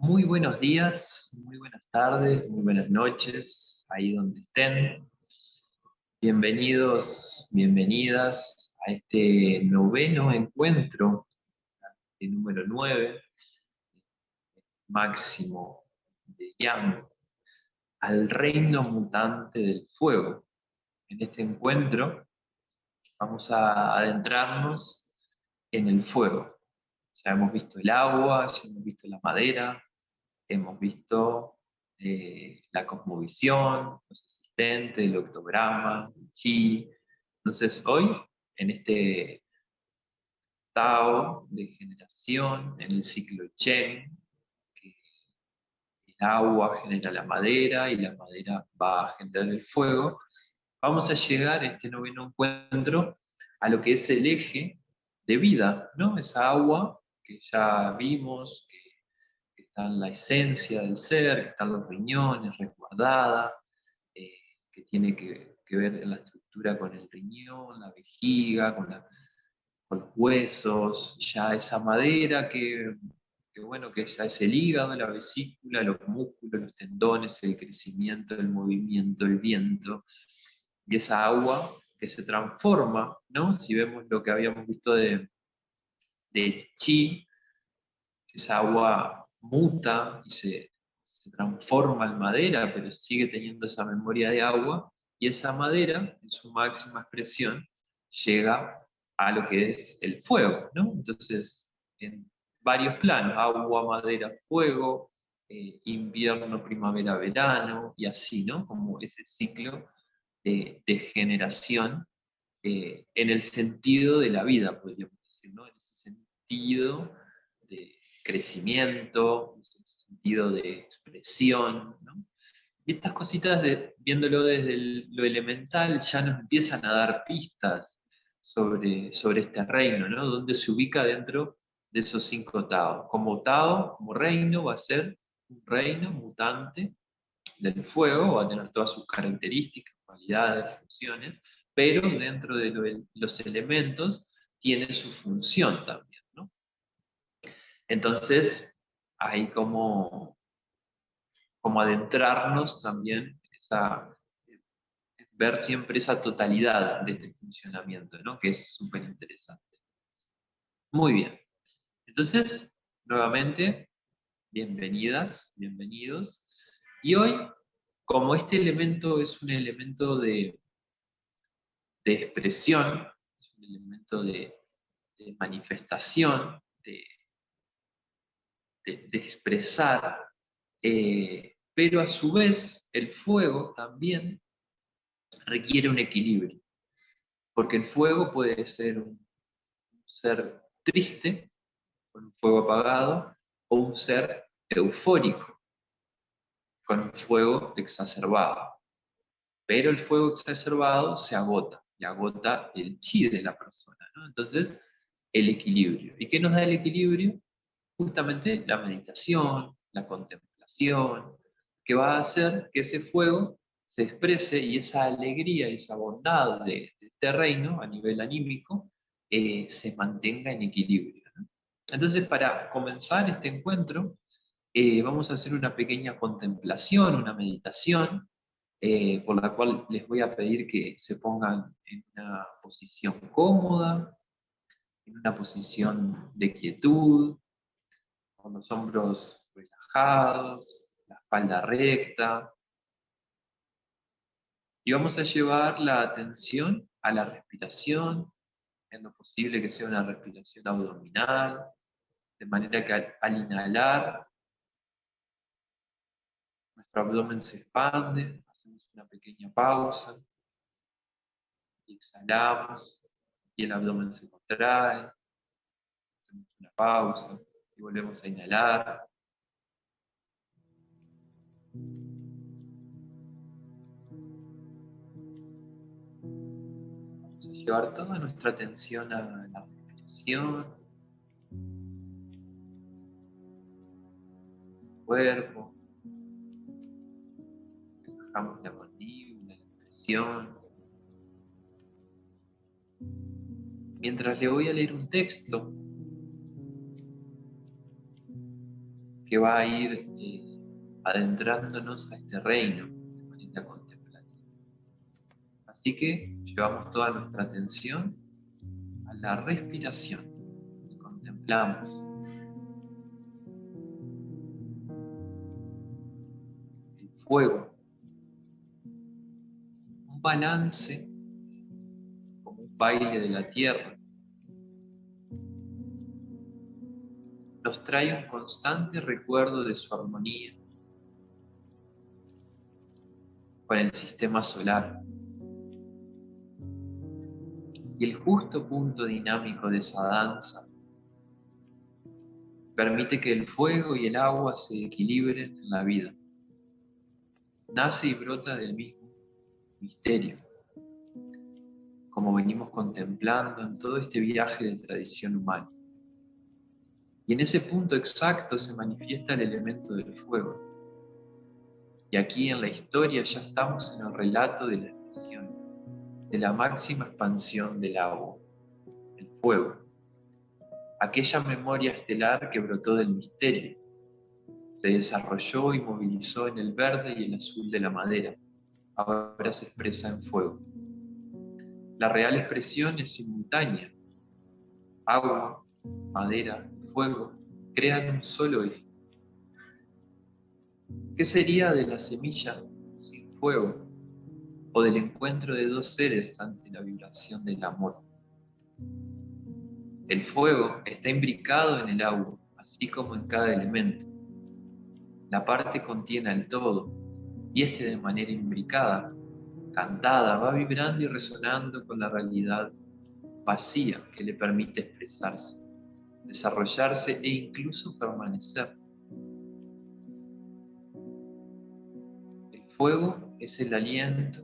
Muy buenos días, muy buenas tardes, muy buenas noches, ahí donde estén. Bienvenidos, bienvenidas a este noveno encuentro, el número 9, máximo de Yang, al reino mutante del fuego. En este encuentro vamos a adentrarnos en el fuego. Ya hemos visto el agua, ya hemos visto la madera, hemos visto la cosmovisión, los asistentes, el octograma, el chi. Entonces hoy, en este Tao de generación, en el ciclo Chen, que el agua genera la madera y la madera va a generar el fuego, vamos a llegar en este noveno encuentro a lo que es el eje de vida, ¿no? Esa agua que ya vimos, que está en la esencia del ser, que están los riñones, resguardada, que tiene que ver en la estructura con el riñón, la vejiga, con los huesos, ya esa madera bueno, que ya es el hígado, la vesícula, los músculos, los tendones, el crecimiento, el movimiento, el viento, y esa agua que se transforma, ¿no? Si vemos lo que habíamos visto de chi, esa agua muta y se transforma en madera, pero sigue teniendo esa memoria de agua, y esa madera, en su máxima expresión, llega a lo que es el fuego, ¿no? Entonces, en varios planos, agua, madera, fuego, invierno, primavera, verano, y así, ¿no? Como ese ciclo de generación, en el sentido de la vida, podríamos decir, ¿no? En ese sentido de crecimiento, en ese sentido de expresión, ¿no? Y estas cositas, viéndolo desde lo elemental, ya nos empiezan a dar pistas sobre este reino, ¿no? Donde se ubica dentro de esos 5 Tao. Como Tao, como reino, va a ser un reino mutante del fuego, va a tener todas sus características, cualidades, funciones, pero dentro de los elementos tiene su función también, ¿no? Entonces, hay como adentrarnos también ver siempre esa totalidad de este funcionamiento, ¿no? Que es súper interesante. Muy bien. Entonces, nuevamente, bienvenidas, bienvenidos. Y hoy, como este elemento es un elemento de expresión, es un elemento de manifestación, de expresar, pero a su vez el fuego también requiere un equilibrio, porque el fuego puede ser un ser triste, con un fuego apagado, o un ser eufórico, con un fuego exacerbado. Pero el fuego exacerbado se agota, y agota el chi de la persona, ¿no? Entonces, el equilibrio. ¿Y qué nos da el equilibrio? Justamente la meditación, la contemplación, que va a hacer que ese fuego se exprese y esa alegría, esa bondad de este reino a nivel anímico se mantenga en equilibrio, ¿no? Entonces, para comenzar este encuentro, vamos a hacer una pequeña contemplación, una meditación, por la cual les voy a pedir que se pongan en una posición cómoda, en una posición de quietud, con los hombros relajados, la espalda recta, y vamos a llevar la atención a la respiración, en lo posible que sea una respiración abdominal, de manera que al inhalar, nuestro abdomen se expande, hacemos una pequeña pausa, y exhalamos, y el abdomen se contrae, hacemos una pausa, y volvemos a inhalar. Vamos a llevar toda nuestra atención a la respiración, cuerpo, relajamos la mandíbula, la presión. Mientras le voy a leer un texto que va a ir adentrándonos a este reino de manera contemplativa. Así que llevamos toda nuestra atención a la respiración y contemplamos el fuego, un balance como un baile de la tierra. Nos trae un constante recuerdo de su armonía con el sistema solar. Y el justo punto dinámico de esa danza permite que el fuego y el agua se equilibren en la vida. Nace y brota del mismo misterio, como venimos contemplando en todo este viaje de tradición humana. Y en ese punto exacto se manifiesta el elemento del fuego. Y aquí en la historia ya estamos en el relato de la expresión, de la máxima expansión del agua, el fuego. Aquella memoria estelar que brotó del misterio, se desarrolló y movilizó en el verde y el azul de la madera, ahora se expresa en fuego. La real expresión es simultánea. Agua, madera y fuego crean un solo eje. ¿Qué sería de la semilla sin fuego? O del encuentro de dos seres ante la vibración del amor. El fuego está imbricado en el agua, así como en cada elemento. La parte contiene al todo, y este de manera imbricada, cantada, va vibrando y resonando con la realidad vacía que le permite expresarse, desarrollarse e incluso permanecer. El fuego es el aliento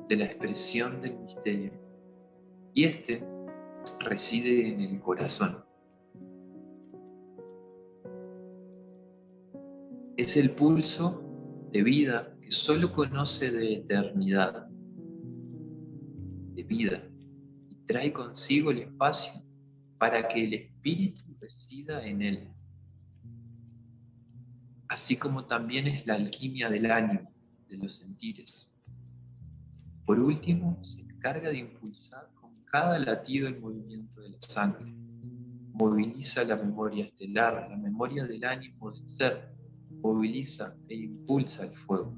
de la expresión del misterio, y este reside en el corazón. Es el pulso de vida que solo conoce de eternidad, de vida, y trae consigo el espacio para que el espíritu resida en él. Así como también es la alquimia del ánimo, de los sentires. Por último, se encarga de impulsar con cada latido el movimiento de la sangre. Moviliza la memoria estelar, la memoria del ánimo del ser, moviliza e impulsa el fuego.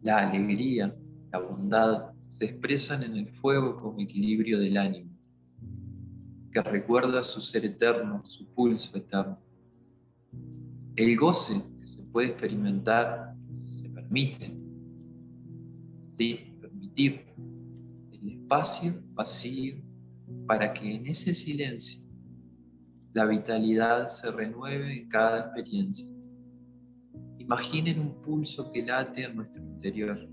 La alegría, la bondad, se expresan en el fuego como equilibrio del ánimo, que recuerda su ser eterno, su pulso eterno. El goce que se puede experimentar si se permite, ¿sí? Permitir el espacio vacío para que en ese silencio la vitalidad se renueve en cada experiencia. Imaginen un pulso que late en nuestro interior,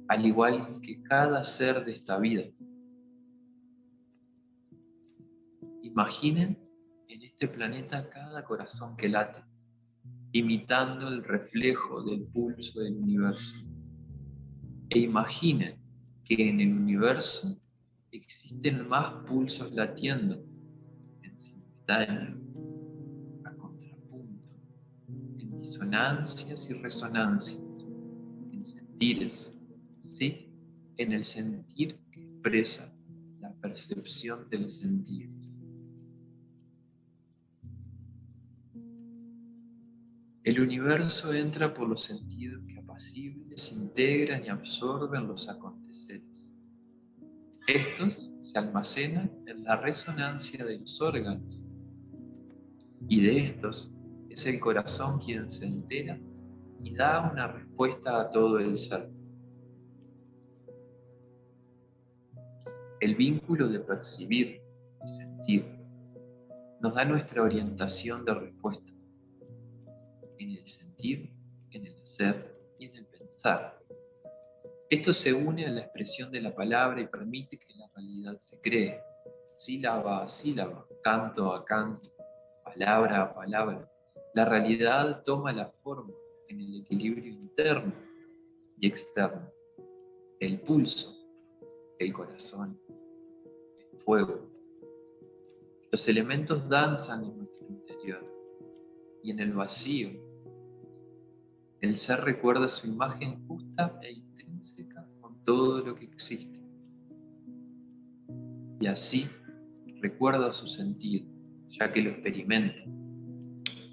al igual que cada ser de esta vida. Imaginen en este planeta cada corazón que late, imitando el reflejo del pulso del universo. E imaginen que en el universo existen más pulsos latiendo en simultáneo, a contrapunto, en disonancias y resonancias, en sentires, ¿sí? En el sentir que expresa la percepción de los sentidos. El universo entra por los sentidos que apacibles integran y absorben los aconteceres. Estos se almacenan en la resonancia de los órganos, y de estos es el corazón quien se entera y da una respuesta a todo el ser. El vínculo de percibir y sentir nos da nuestra orientación de respuesta en el sentir, en el hacer y en el pensar. Esto se une a la expresión de la palabra y permite que la realidad se cree, sílaba a sílaba, canto a canto, palabra a palabra. La realidad toma la forma en el equilibrio interno y externo, el pulso, el corazón, el fuego, Los elementos danzan en nuestro interior y en el vacío. El ser recuerda su imagen justa e intrínseca con todo lo que existe. Y así recuerda su sentido, ya que lo experimenta,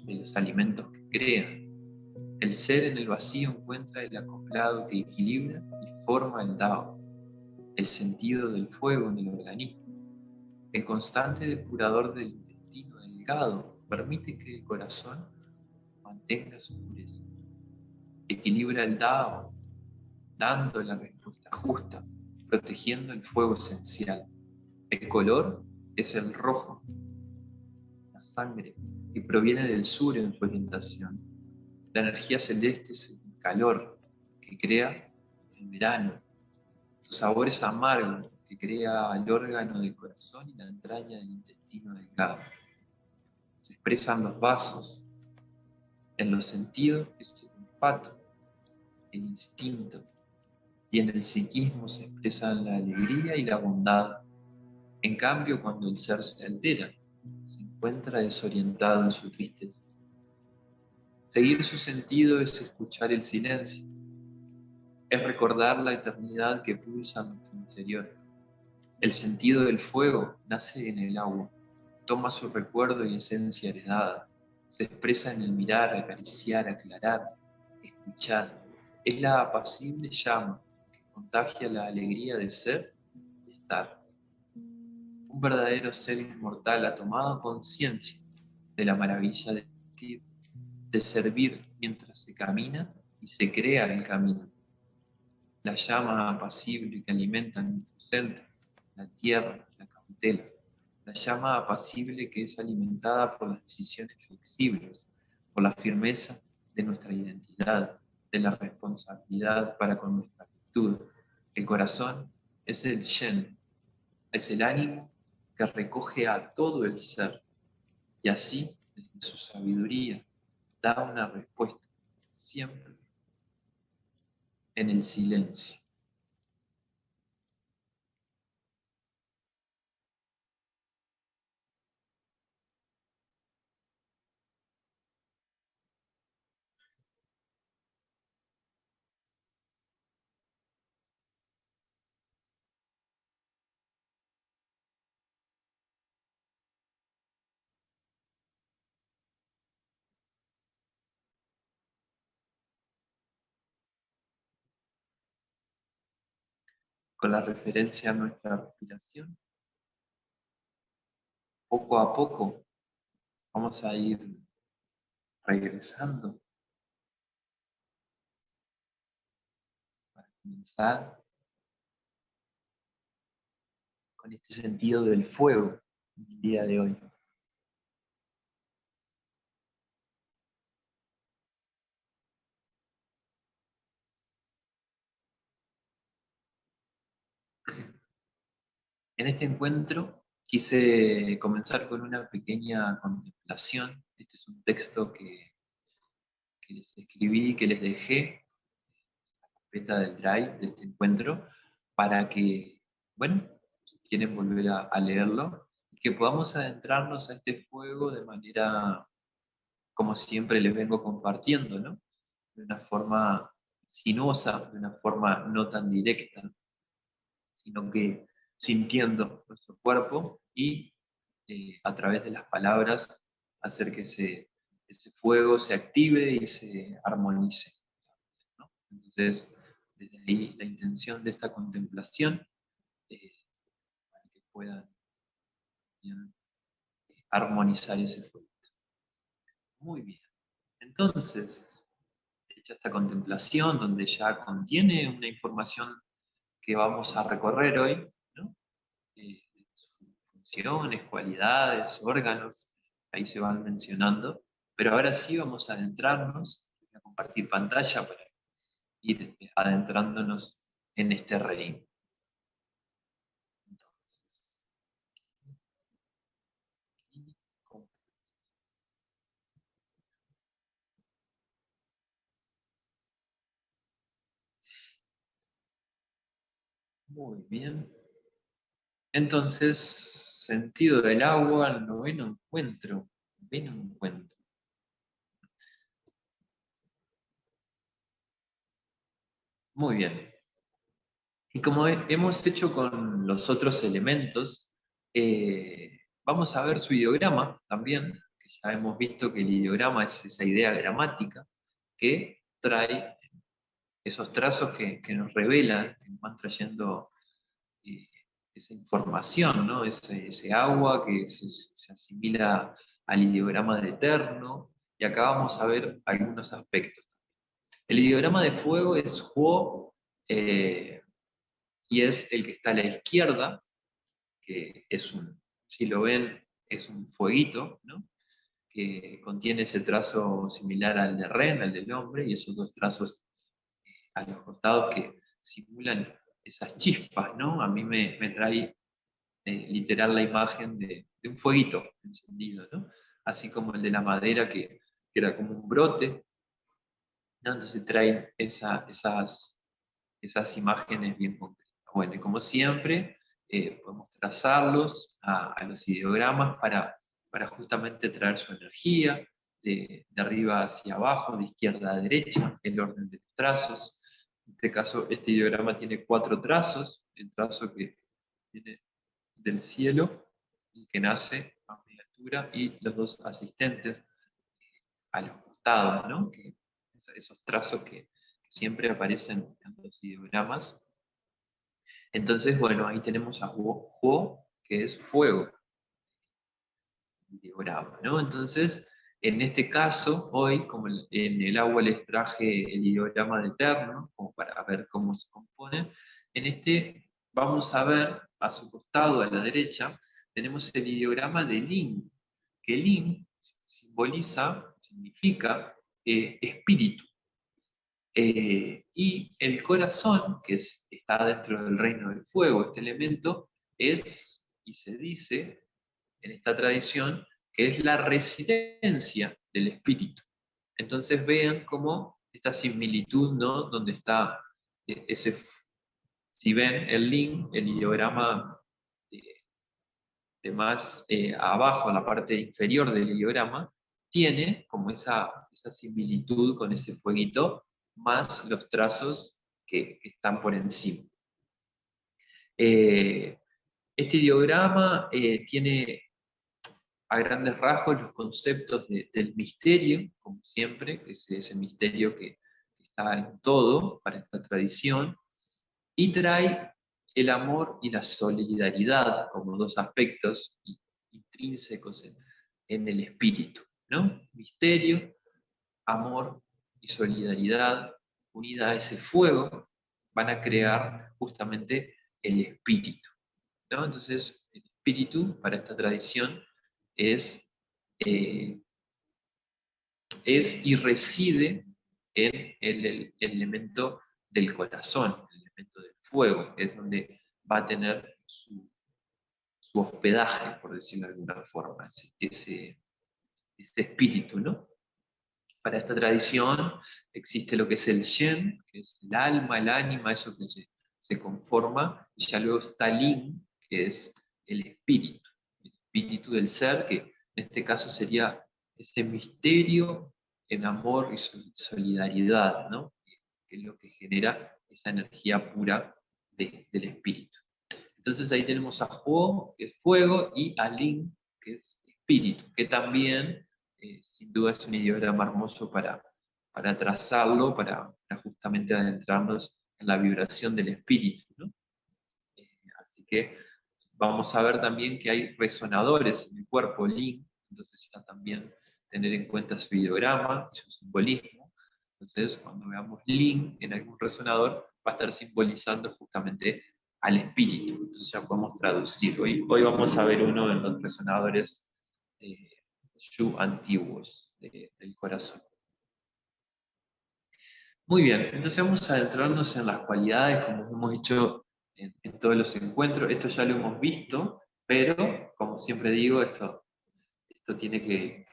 de los alimentos que crea. El ser en el vacío encuentra el acoplado que equilibra y forma el Dao, el sentido del fuego en el organismo. El constante depurador del intestino delgado permite que el corazón mantenga su pureza. Equilibra el Dao, dando la respuesta justa, protegiendo el fuego esencial. El color es el rojo, la sangre, que proviene del sur en su orientación. La energía celeste es el calor que crea el verano. Su sabor es amargo, que crea el órgano del corazón y la entraña del intestino delgado. Se expresan los vasos. En los sentidos es el olfato, el instinto, y en el psiquismo se expresan la alegría y la bondad. En cambio, cuando el ser se altera, se encuentra desorientado en su tristeza. Seguir su sentido es escuchar el silencio, es recordar la eternidad que pulsa en nuestro interior. El sentido del fuego nace en el agua, toma su recuerdo y esencia heredada, se expresa en el mirar, acariciar, aclarar, escuchar. Es la apacible llama que contagia la alegría de ser y estar. Un verdadero ser inmortal ha tomado conciencia de la maravilla de existir, de servir mientras se camina y se crea el camino. La llama apacible que alimenta nuestro centro, la tierra, la cautela. La llama apacible que es alimentada por las decisiones flexibles, por la firmeza de nuestra identidad, de la responsabilidad para con nuestra actitud. El corazón es el Shen, es el ánimo que recoge a todo el ser y así, desde su sabiduría, da una respuesta, siempre en el silencio. Con la referencia a nuestra respiración, poco a poco vamos a ir regresando para comenzar con este sentido del fuego el día de hoy. En este encuentro quise comenzar con una pequeña contemplación. Este es un texto que les escribí, que les dejé carpeta del Drive de este encuentro, para que, bueno, si quieren volver a leerlo, y que podamos adentrarnos a este fuego de manera, como siempre les vengo compartiendo, ¿no? De una forma sinuosa, de una forma no tan directa, sino que sintiendo nuestro cuerpo y a través de las palabras hacer que ese fuego se active y se armonice, ¿no? Entonces, desde ahí la intención de esta contemplación, para que puedan bien, armonizar ese fuego. Muy bien. Entonces, hecha esta contemplación, donde ya contiene una información que vamos a recorrer hoy, ¿no? Sus funciones, cualidades, órganos, ahí se van mencionando, pero ahora sí vamos a adentrarnos, voy a compartir pantalla para ir adentrándonos en este reino. Entonces, muy bien. Entonces, sentido del agua, noveno encuentro. Noveno encuentro. Muy bien. Y como hemos hecho con los otros elementos, vamos a ver su ideograma también, que ya hemos visto que el ideograma es esa idea gramática que trae esos trazos que nos revelan, que nos van trayendo eh, esa información, ¿no? Ese agua que se asimila al ideograma del eterno, y acá vamos a ver algunos aspectos. El ideograma de fuego es Huo, y es el que está a la izquierda, que es si lo ven, es un fueguito, ¿no? Que contiene ese trazo similar al de Ren, al del hombre, y esos dos trazos a los costados que simulan esas chispas, ¿no? A mí me trae literal la imagen de un fueguito encendido, ¿no? Así como el de la madera que era como un brote, ¿no? Entonces traen esas imágenes bien concretas. Bueno, y como siempre, podemos trazarlos a los ideogramas para justamente traer su energía de arriba hacia abajo, de izquierda a derecha, el orden de los trazos. En este caso, este ideograma tiene 4 trazos, el trazo que viene del cielo, el que nace a media altura, y los dos asistentes a los costados, ¿no? Esos trazos que siempre aparecen en los ideogramas. Entonces, bueno, ahí tenemos a Huo, que es fuego, ideograma, ¿no? Entonces, en este caso, hoy, como en el agua les traje el ideograma de Eterno, como para ver cómo se compone, en este vamos a ver a su costado, a la derecha, tenemos el ideograma de Lin, que Lin significa espíritu. Y el corazón, que está dentro del reino del fuego, este elemento, es, y se dice en esta tradición, que es la residencia del espíritu. Entonces vean cómo esta similitud, ¿no? Donde está ese, si ven el link, el ideograma de más abajo, en la parte inferior del ideograma, tiene como esa similitud con ese fueguito, más los trazos que están por encima. Este ideograma tiene a grandes rasgos los conceptos del misterio, como siempre, que es ese misterio que está en todo para esta tradición, y trae el amor y la solidaridad como dos aspectos intrínsecos en el espíritu, ¿no? Misterio, amor y solidaridad unida a ese fuego van a crear justamente el espíritu, ¿no? Entonces, el espíritu para esta tradición es, eh, es y reside en el elemento del corazón, el elemento del fuego, es donde va a tener su hospedaje, por decirlo de alguna forma, ese espíritu, ¿no? Para esta tradición existe lo que es el Shen, que es el alma, el ánima, eso que se conforma, y ya luego está Lin, que es el espíritu del ser, que en este caso sería ese misterio en amor y solidaridad, ¿no? Que es lo que genera esa energía pura del espíritu. Entonces ahí tenemos a Huo, que es fuego, y a Lin, que es espíritu, que también sin duda es un ideograma hermoso para trazarlo, para justamente adentrarnos en la vibración del espíritu, ¿no? Así que vamos a ver también que hay resonadores en el cuerpo Lin, entonces ya también tener en cuenta su ideograma y su simbolismo. Entonces, cuando veamos Lin en algún resonador, va a estar simbolizando justamente al espíritu. Entonces ya podemos traducir. Hoy vamos a ver uno de los resonadores Shu antiguos del corazón. Muy bien, entonces vamos a adentrarnos en las cualidades, como hemos hecho en todos los encuentros. Esto ya lo hemos visto, pero como siempre digo, esto tiene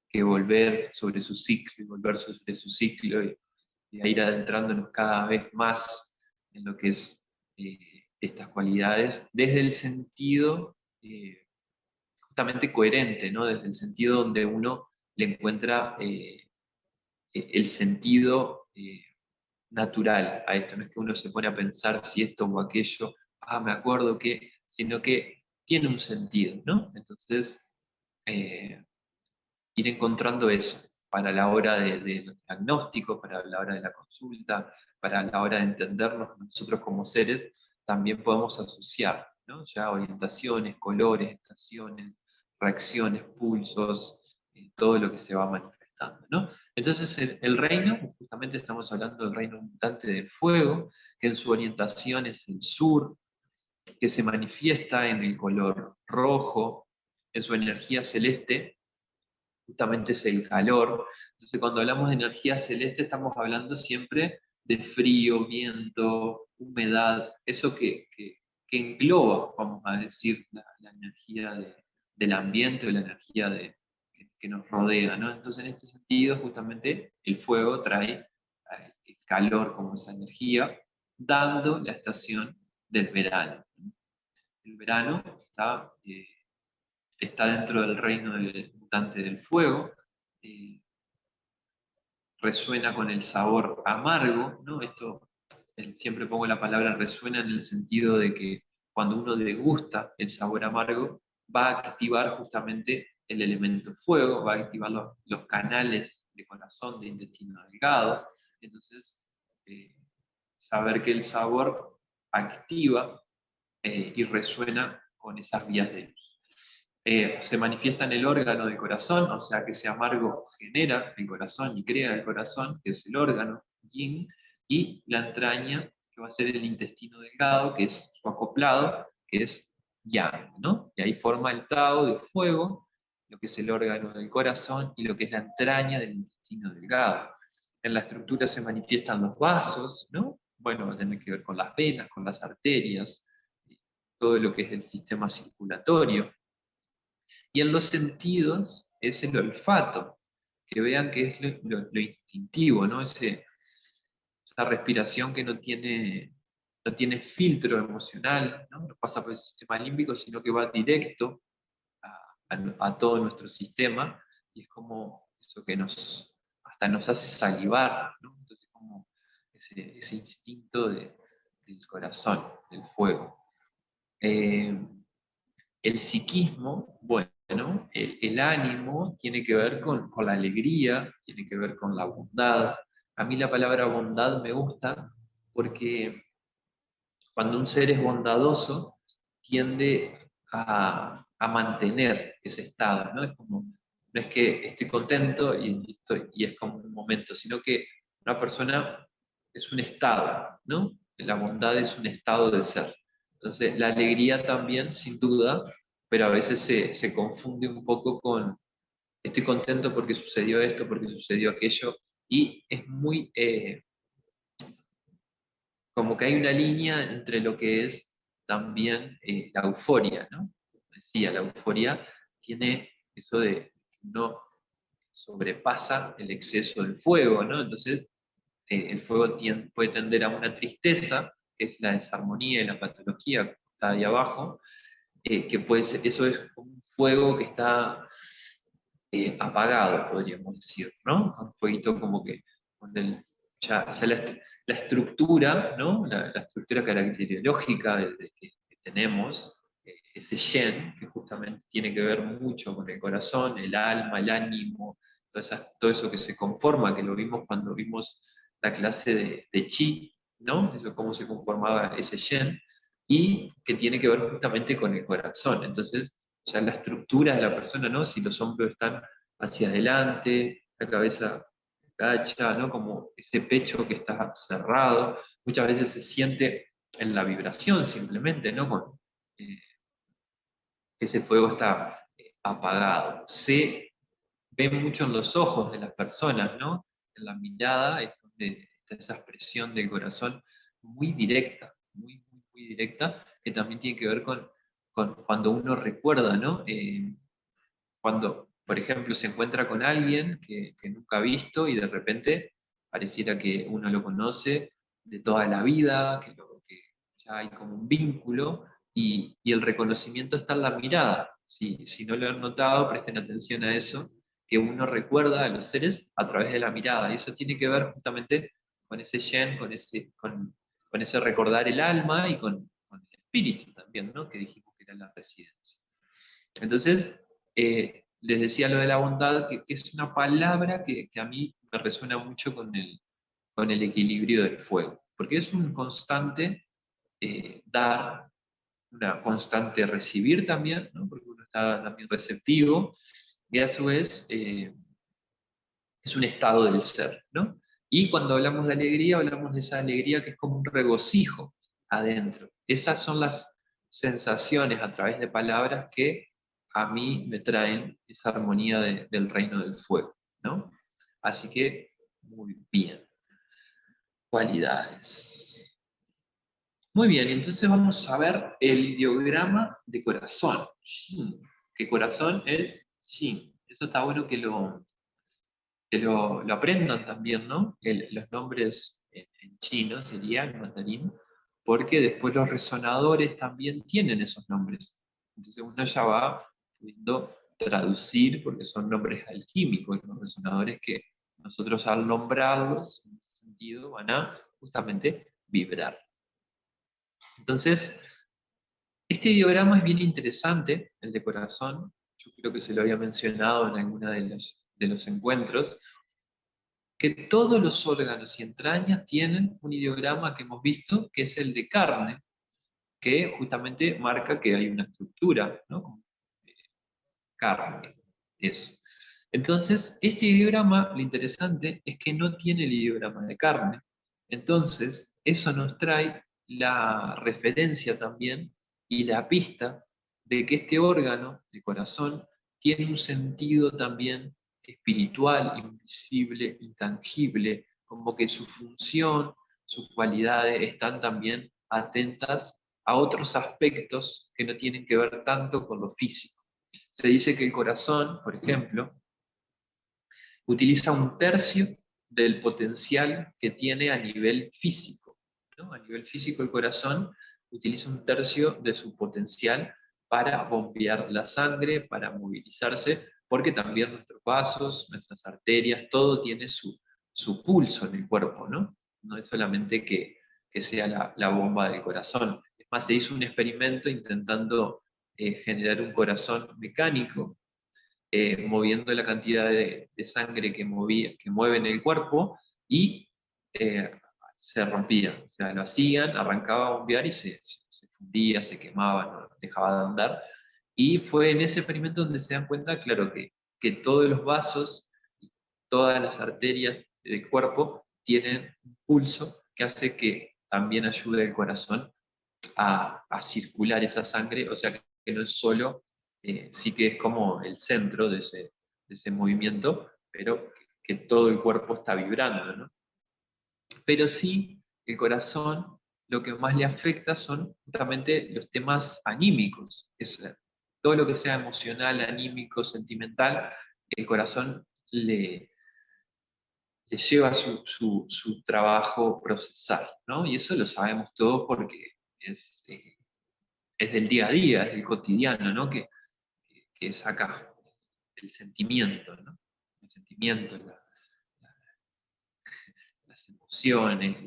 que volver sobre su ciclo, y volver sobre su ciclo, y a ir adentrándonos cada vez más en lo que es estas cualidades, desde el sentido justamente coherente, ¿no? Desde el sentido donde uno le encuentra el sentido natural a esto. No es que uno se pone a pensar si esto o aquello, me acuerdo que, sino que tiene un sentido, ¿no? Entonces, ir encontrando eso para la hora del diagnóstico, para la hora de la consulta, para la hora de entendernos nosotros como seres, también podemos asociar, ¿no? Ya orientaciones, colores, estaciones, reacciones, pulsos, todo lo que se va manifestando, ¿no? Entonces el reino, justamente estamos hablando del reino mutante del fuego, que en su orientación es el sur, que se manifiesta en el color rojo, en su energía celeste, justamente es el calor. Entonces, cuando hablamos de energía celeste, estamos hablando siempre de frío, viento, humedad, eso que engloba, vamos a decir, la energía del ambiente o la energía que nos rodea, ¿no? Entonces, en este sentido, justamente el fuego trae el calor como esa energía, dando la estación del verano. El verano está dentro del reino del mutante del fuego, resuena con el sabor amargo, ¿no? Esto, siempre pongo la palabra resuena en el sentido de que cuando uno degusta el sabor amargo, va a activar justamente el elemento fuego, va a activar los canales de corazón, de intestino delgado. Entonces, saber que el sabor activa y resuena con esas vías de luz. Se manifiesta en el órgano del corazón, o sea que ese amargo genera el corazón y crea el corazón, que es el órgano yin, y la entraña, que va a ser el intestino delgado, que es su acoplado, que es yang, ¿no? Y ahí forma el Tao de fuego, lo que es el órgano del corazón y lo que es la entraña del intestino delgado. En la estructura se manifiestan los vasos, ¿no? Bueno, va a tener que ver con las venas, con las arterias, todo lo que es el sistema circulatorio. Y en los sentidos es el olfato, que vean que es lo instintivo, ¿no? Esa respiración que no tiene filtro emocional, ¿no? Pasa por el sistema límbico, sino que va directo a todo nuestro sistema, y es como eso que hasta nos hace salivar, ¿no? Entonces como ese instinto del corazón, del fuego. El psiquismo, bueno, el ánimo tiene que ver con la alegría, tiene que ver con la bondad. A mí la palabra bondad me gusta porque cuando un ser es bondadoso, tiende a mantener ese estado, ¿no? No es que estoy contento y es como un momento, sino que una persona es un estado, ¿no? La bondad es un estado de ser. Entonces, la alegría también, sin duda, pero a veces se confunde un poco con estoy contento porque sucedió esto, porque sucedió aquello, y es muy, como que hay una línea entre lo que es también la euforia, ¿no? Como decía, la euforia tiene eso de que uno sobrepasa el exceso del fuego, ¿no? Entonces, el fuego puede tender a una tristeza, que es la desarmonía y la patología que está ahí abajo, que puede ser, eso es como un fuego que está apagado, podríamos decir, ¿no? Un fueguito como que con ya la estructura, ¿no? La estructura caracterológica que tenemos, ese Shen, que justamente tiene que ver mucho con el corazón, el alma, el ánimo, todo eso que se conforma, que lo vimos cuando vimos la clase de Chi, ¿no? Eso cómo se conformaba ese Shen, y que tiene que ver justamente con el corazón. Entonces, ya la estructura de la persona, ¿no? Si los hombros están hacia adelante, la cabeza gacha, ¿no? Como ese pecho que está cerrado, muchas veces se siente en la vibración simplemente, ¿no? Eh, ese fuego está apagado. Se ve mucho en los ojos de las personas, ¿no? En la mirada es donde está esa expresión del corazón muy directa, muy directa, que también tiene que ver con cuando uno recuerda, ¿no? Cuando, por ejemplo, se encuentra con alguien que nunca ha visto y de repente pareciera que uno lo conoce de toda la vida, que ya hay como un vínculo, y el reconocimiento está en la mirada. Si no lo han notado, presten atención a eso, que uno recuerda a los seres a través de la mirada, y eso tiene que ver justamente con ese yen, con ese recordar el alma y con el espíritu también, ¿no? Que dijimos que era la residencia. Entonces, les decía lo de la bondad, que es una palabra que a mí me resuena mucho con el equilibrio del fuego, porque es un constante dar, una constante recibir también, ¿no? Porque uno está también receptivo, y a su vez es un estado del ser, ¿no? Y cuando hablamos de alegría, hablamos de esa alegría que es como un regocijo adentro. Esas son las sensaciones a través de palabras que a mí me traen esa armonía del reino del fuego, ¿no? Así que, muy bien. Cualidades. Muy bien, entonces vamos a ver el ideograma de corazón. Shin, que corazón es Shin. Eso está bueno que lo aprendan también, ¿no? Los nombres en chino serían, en mandarín, porque después los resonadores también tienen esos nombres. Entonces uno ya va pudiendo traducir, porque son nombres alquímicos, los resonadores que nosotros al nombrarlos, en ese sentido, van a justamente vibrar. Entonces, este ideograma es bien interesante, el de corazón. Yo creo que se lo había mencionado en alguno de los encuentros, que todos los órganos y entrañas tienen un ideograma que hemos visto, que es el de carne, que justamente marca que hay una estructura, ¿no? Carne, eso. Entonces, este ideograma, lo interesante es que no tiene el ideograma de carne. Entonces, eso nos trae la referencia también y la pista de que este órgano, de corazón, tiene un sentido también espiritual, invisible, intangible, como que su función, sus cualidades están también atentas a otros aspectos que no tienen que ver tanto con lo físico. Se dice que el corazón, por ejemplo, utiliza un tercio del potencial que tiene a nivel físico, ¿no? A nivel físico el corazón utiliza un tercio de su potencial para bombear la sangre, para movilizarse, porque también nuestros vasos, nuestras arterias, todo tiene su pulso en el cuerpo, ¿no? No es solamente que sea la bomba del corazón. Es más, se hizo un experimento intentando generar un corazón mecánico, moviendo la cantidad de sangre que mueve en el cuerpo, y eh, se rompía. O sea, lo hacían, arrancaba a bombear y se fundía, se quemaba, no dejaba de andar. Y fue en ese experimento donde se dan cuenta, claro, que todos los vasos, todas las arterias del cuerpo tienen un pulso que hace que también ayude al corazón a circular esa sangre, o sea que no es solo, sí que es como el centro de ese movimiento, pero que todo el cuerpo está vibrando, ¿no? Pero sí, el corazón lo que más le afecta son justamente los temas anímicos, todo lo que sea emocional, anímico, sentimental, el corazón le lleva su trabajo procesal, ¿no? Y eso lo sabemos todos porque es del día a día, es del cotidiano, ¿no? Que es acá, el sentimiento, ¿no? El sentimiento, las emociones,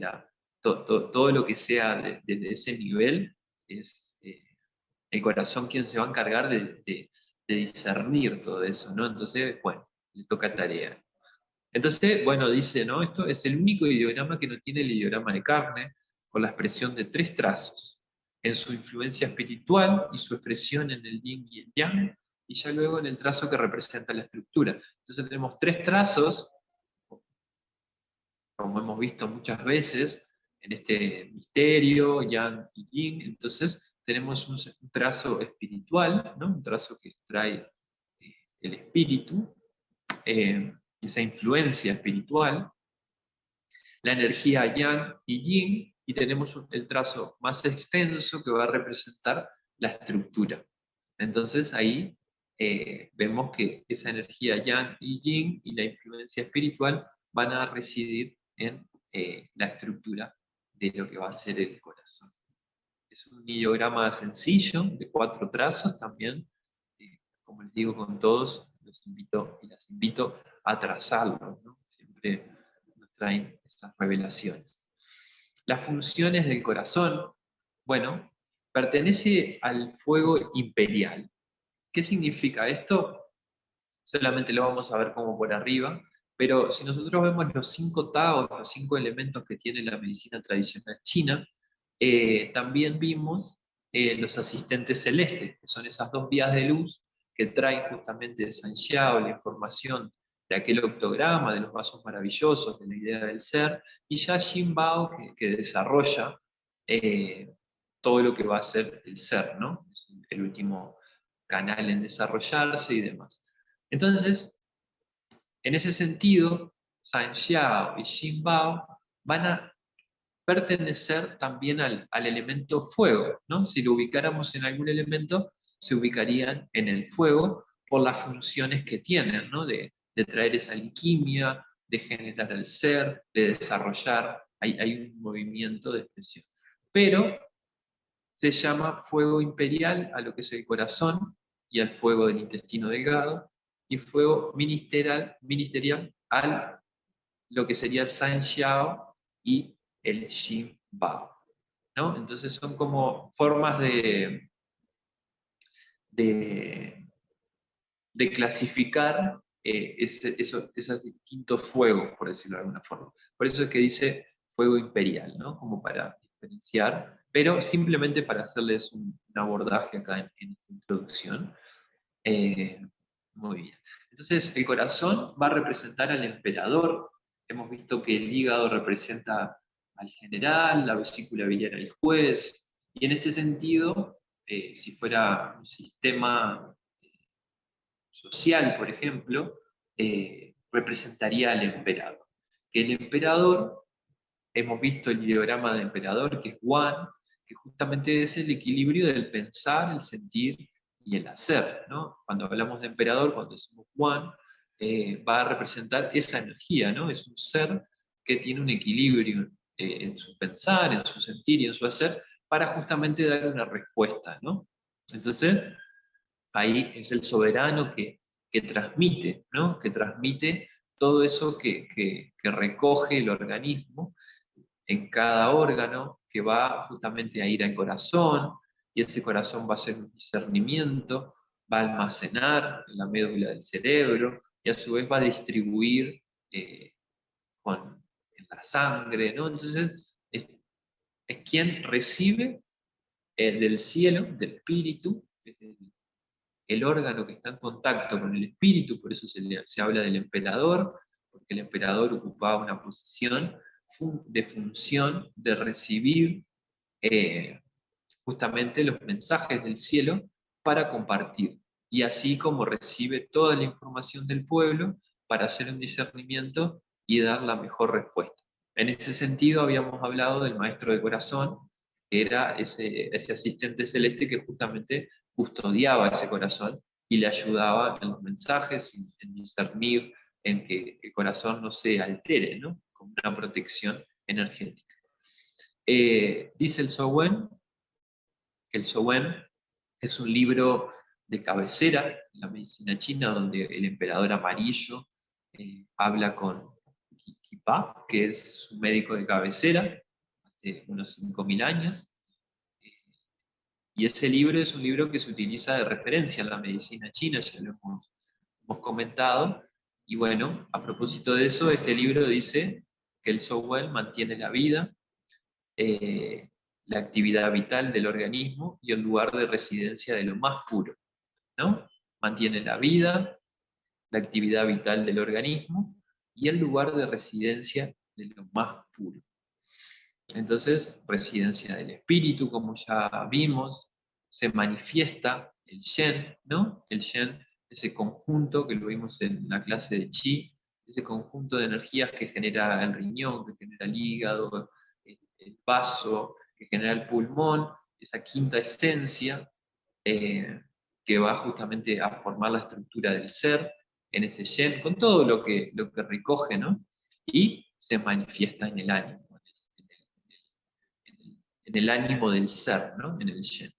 todo lo que sea desde ese nivel, es el corazón quien se va a encargar de discernir todo eso, ¿no? Entonces, bueno, le toca tarea. Entonces, bueno, dice, ¿no? Esto es el único ideograma que no tiene el ideograma de carne, con la expresión de 3 trazos, en su influencia espiritual y su expresión en el yin y el yang, y ya luego en el trazo que representa la estructura. Entonces tenemos 3 trazos, como hemos visto muchas veces, en este misterio, yang y yin. Entonces tenemos un trazo espiritual, ¿no? Un trazo que trae el espíritu, esa influencia espiritual, la energía yang y yin, y tenemos el trazo más extenso que va a representar la estructura. Entonces ahí vemos que esa energía yang y yin y la influencia espiritual van a residir en la estructura de lo que va a ser el corazón. es un ideograma sencillo, de 4 trazos también. Como les digo con todos, los invito y las invito a trazarlo, ¿no? Siempre nos traen estas revelaciones. Las funciones del corazón, bueno, pertenece al fuego imperial. ¿Qué significa esto? Solamente lo vamos a ver como por arriba, pero si nosotros vemos los 5 taos, los 5 elementos que tiene la medicina tradicional china, también vimos los asistentes celestes, que son esas 2 vías de luz que traen justamente de San Xiao la información de aquel octograma, de los vasos maravillosos, de la idea del ser, y ya Xin Bao que desarrolla todo lo que va a ser el ser, ¿no? Es el último canal en desarrollarse y demás. Entonces, en ese sentido, San Xiao y Xin Bao van a pertenecer también al elemento fuego, ¿no? Si lo ubicáramos en algún elemento, se ubicarían en el fuego por las funciones que tienen, ¿no? De traer esa alquimia, de generar el ser, de desarrollar, hay un movimiento de expresión. Pero se llama fuego imperial a lo que es el corazón y al fuego del intestino delgado, y fuego ministerial a lo que sería el San Xiao y el Xin Bao, ¿no? Entonces son como formas de, de clasificar esos distintos fuegos, por decirlo de alguna forma. Por eso es que dice fuego imperial, ¿no? Como para diferenciar, pero simplemente para hacerles un abordaje acá en esta introducción. Muy bien. Entonces, el corazón va a representar al emperador. Hemos visto que el hígado representa al general, la vesícula biliar al juez, y en este sentido, si fuera un sistema social, por ejemplo, representaría al emperador. Que el emperador, hemos visto el ideograma del emperador, que es Wan, que justamente es el equilibrio del pensar, el sentir y el hacer, ¿no? Cuando hablamos de emperador, cuando decimos Wan, va a representar esa energía, ¿no? Es un ser que tiene un equilibrio en su pensar, en su sentir y en su hacer, para justamente dar una respuesta, ¿no? Entonces, ahí es el soberano que transmite, ¿no? Que transmite todo eso que recoge el organismo en cada órgano, que va justamente a ir al corazón, y ese corazón va a hacer un discernimiento, va a almacenar en la médula del cerebro, y a su vez va a distribuir eh, en la sangre, ¿no? Entonces, es quien recibe del cielo, del espíritu, el órgano que está en contacto con el espíritu, por eso se habla del emperador, porque el emperador ocupaba una posición de función de recibir justamente los mensajes del cielo para compartir. Y así como recibe toda la información del pueblo para hacer un discernimiento y dar la mejor respuesta. En ese sentido habíamos hablado del maestro de corazón, que era ese asistente celeste que justamente custodiaba ese corazón y le ayudaba en los mensajes, en discernir, en que el corazón no se altere, ¿no? Como una protección energética. Dice el Zhou que el Zhou es un libro de cabecera en la medicina china, donde el emperador amarillo habla con Qi-Pa, que es su médico de cabecera, hace unos 5.000 años. Y ese libro es un libro que se utiliza de referencia en la medicina china, ya lo hemos comentado. Y bueno, a propósito de eso, este libro dice que el Zhou mantiene la vida, la actividad vital del organismo y el lugar de residencia de lo más puro, ¿no? Mantiene la vida, la actividad vital del organismo y el lugar de residencia de lo más puro. Entonces, residencia del espíritu, como ya vimos, se manifiesta el Shen, ¿no? El Shen, ese conjunto que lo vimos en la clase de Qi, ese conjunto de energías que genera el riñón, que genera el hígado, el vaso, que genera el pulmón, esa quinta esencia que va justamente a formar la estructura del ser en ese Shen, con todo lo que recoge, ¿no? Y se manifiesta en el ánimo, en el ánimo del ser, ¿no? En el yen.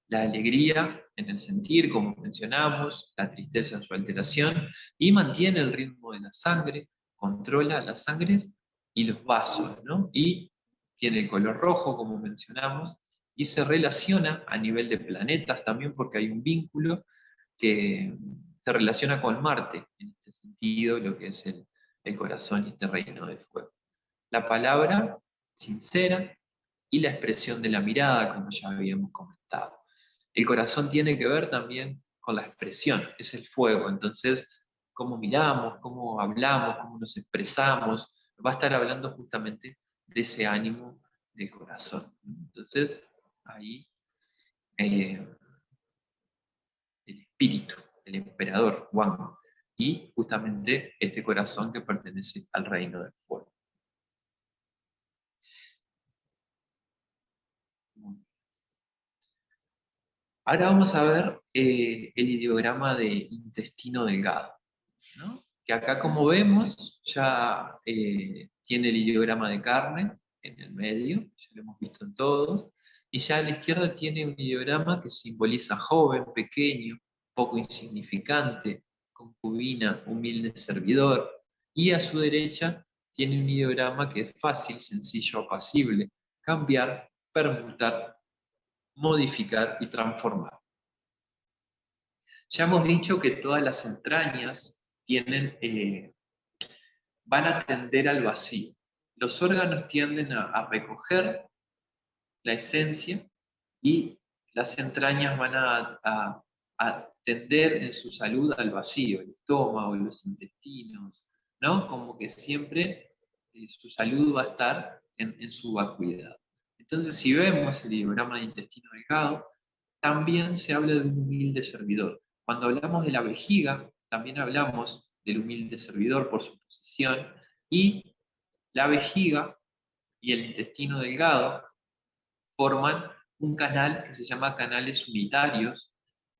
La alegría en el sentir, como mencionamos, la tristeza en su alteración, y mantiene el ritmo de la sangre, controla la sangre y los vasos, ¿no? Y tiene el color rojo, como mencionamos, y se relaciona a nivel de planetas también porque hay un vínculo que se relaciona con Marte, en este sentido, lo que es el corazón y este reino del fuego. La palabra sincera y la expresión de la mirada, como ya habíamos comentado. El corazón tiene que ver también con la expresión, es el fuego, entonces cómo miramos, cómo hablamos, cómo nos expresamos, va a estar hablando justamente de ese ánimo del corazón. Entonces, ahí el espíritu, el emperador, Wang, y justamente este corazón que pertenece al reino del fuego. Ahora vamos a ver el ideograma de intestino delgado, ¿no? Que acá, como vemos, ya tiene el ideograma de carne en el medio, ya lo hemos visto en todos, y ya a la izquierda tiene un ideograma que simboliza joven, pequeño, poco insignificante, concubina, humilde servidor, y a su derecha tiene un ideograma que es fácil, sencillo, apacible, cambiar, permutar, modificar y transformar. Ya hemos dicho que todas las entrañas tienen, van a tender al vacío. Los órganos tienden a recoger la esencia y las entrañas van a tender en su salud al vacío, el estómago, los intestinos, ¿no? Como que siempre su salud va a estar en su vacuidad. Entonces, si vemos el diagrama de intestino delgado, también se habla de un humilde servidor. Cuando hablamos de la vejiga, también hablamos del humilde servidor por su posición, y la vejiga y el intestino delgado forman un canal que se llama canales unitarios,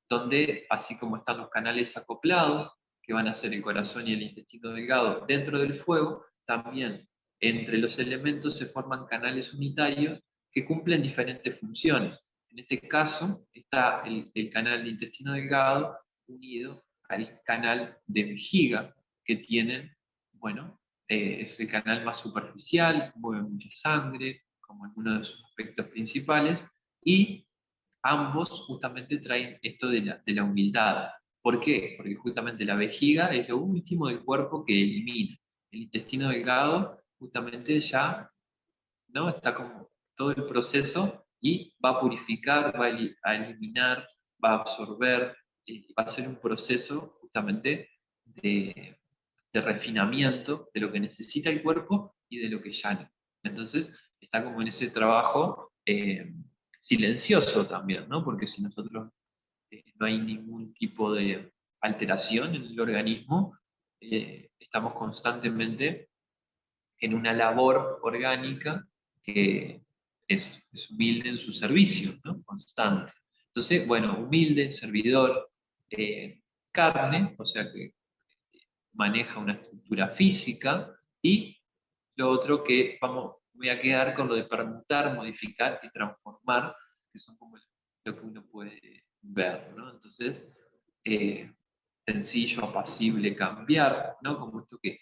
donde, así como están los canales acoplados, que van a ser el corazón y el intestino delgado dentro del fuego, también entre los elementos se forman canales unitarios que cumplen diferentes funciones. En este caso está el canal de intestino delgado unido al canal de vejiga que tienen, bueno, es el canal más superficial, mueve mucha sangre, como uno de sus aspectos principales, y ambos justamente traen esto de la humildad. ¿Por qué? Porque justamente la vejiga es lo último del cuerpo que elimina. El intestino delgado justamente ya, ¿no? Está como todo el proceso y va a purificar, va a eliminar, va a absorber, va a ser un proceso justamente de refinamiento de lo que necesita el cuerpo y de lo que ya no. Entonces, está como en ese trabajo silencioso también, ¿no? Porque si nosotros no hay ningún tipo de alteración en el organismo, estamos constantemente en una labor orgánica que es humilde en su servicio, ¿no? Constante. Entonces, bueno, humilde, servidor, carne, o sea que maneja una estructura física, y lo otro que voy a quedar con lo de permutar, modificar y transformar, que son como lo que uno puede ver, ¿no? Entonces, sencillo, apacible, cambiar, ¿no? Como esto que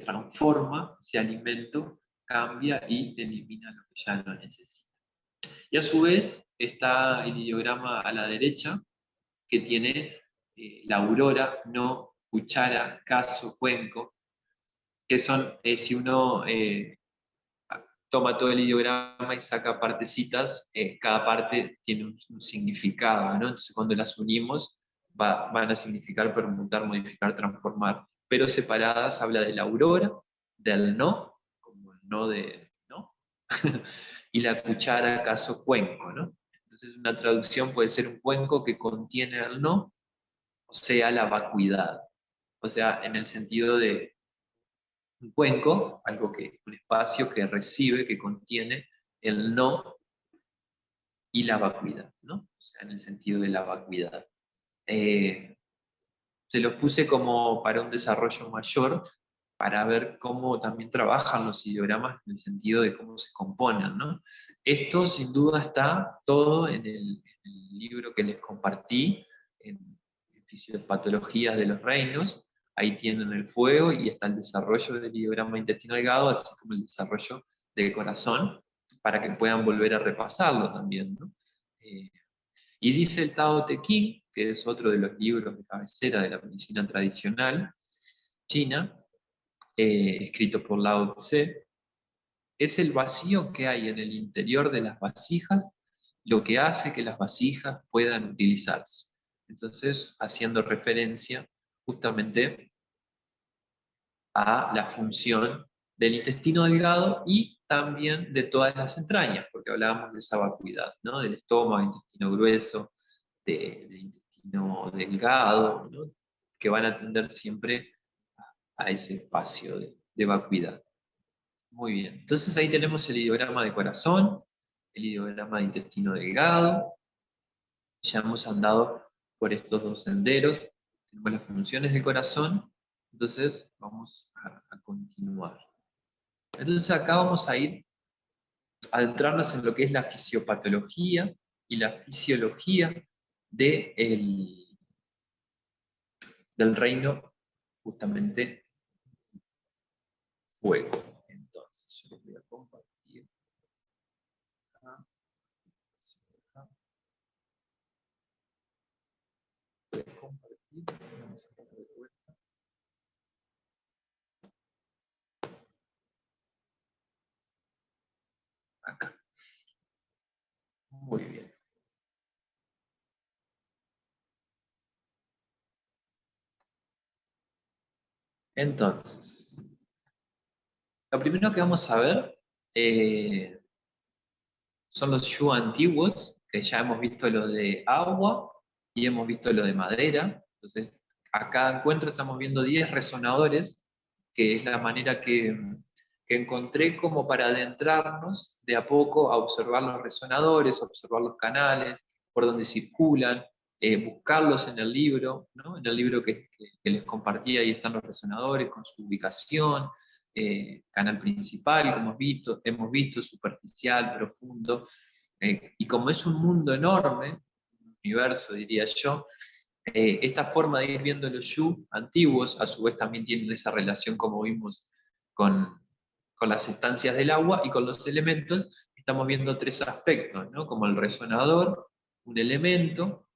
transforma ese alimento, cambia y elimina lo que ya no necesita. Y a su vez está el ideograma a la derecha, que tiene la aurora, no, cuchara, caso, cuenco, que son, si uno toma todo el ideograma y saca partecitas, cada parte tiene un significado, ¿no? Entonces cuando las unimos van a significar permutar, modificar, transformar, pero separadas habla de la aurora, del no, como el no de no, y la cuchara, caso, cuenco, ¿no? Entonces una traducción puede ser un cuenco que contiene el no, o sea, la vacuidad. O sea, en el sentido de un cuenco, un espacio que recibe, que contiene el no y la vacuidad, ¿no? O sea, en el sentido de la vacuidad. Se los puse como para un desarrollo mayor, para ver cómo también trabajan los ideogramas en el sentido de cómo se componen, ¿no? Esto sin duda está todo en el libro que les compartí, en Fisiopatologías de los Reinos. Ahí tienen el fuego y está el desarrollo del ideograma intestino delgado, así como el desarrollo del corazón, para que puedan volver a repasarlo también, ¿no? Y dice el Tao Te Ching, que es otro de los libros de cabecera de la medicina tradicional china, escrito por Lao Tse, es el vacío que hay en el interior de las vasijas lo que hace que las vasijas puedan utilizarse. Entonces, haciendo referencia justamente a la función del intestino delgado y también de todas las entrañas, porque hablábamos de esa vacuidad, ¿no? Del estómago, intestino grueso, del intestino delgado, ¿no? Que van a atender siempre a ese espacio de vacuidad. Muy bien, entonces ahí tenemos el ideograma de corazón, el ideograma de intestino delgado. Ya hemos andado por estos dos senderos, tenemos las funciones del corazón, entonces vamos a continuar. Entonces acá vamos a ir a adentrarnos en lo que es la fisiopatología y la fisiología del reino justamente fuego. Entonces yo les voy a compartir acá. Compartir, vamos a poner de vuelta. Acá. Muy bien. Entonces, lo primero que vamos a ver son los Shu antiguos, que ya hemos visto lo de agua y hemos visto lo de madera. Entonces, a cada encuentro estamos viendo 10 resonadores, que es la manera que encontré como para adentrarnos de a poco a observar los resonadores, observar los canales, por donde circulan, buscarlos en el libro, ¿no? En el libro que les compartí, ahí están los resonadores con su ubicación, canal principal, como hemos visto, superficial, profundo, y como es un mundo enorme, un universo diría yo, esta forma de ir viendo los Yu antiguos, a su vez también tienen esa relación como vimos con, con las estancias del agua y con los elementos. Estamos viendo tres aspectos, ¿no? Como el resonador, un elemento,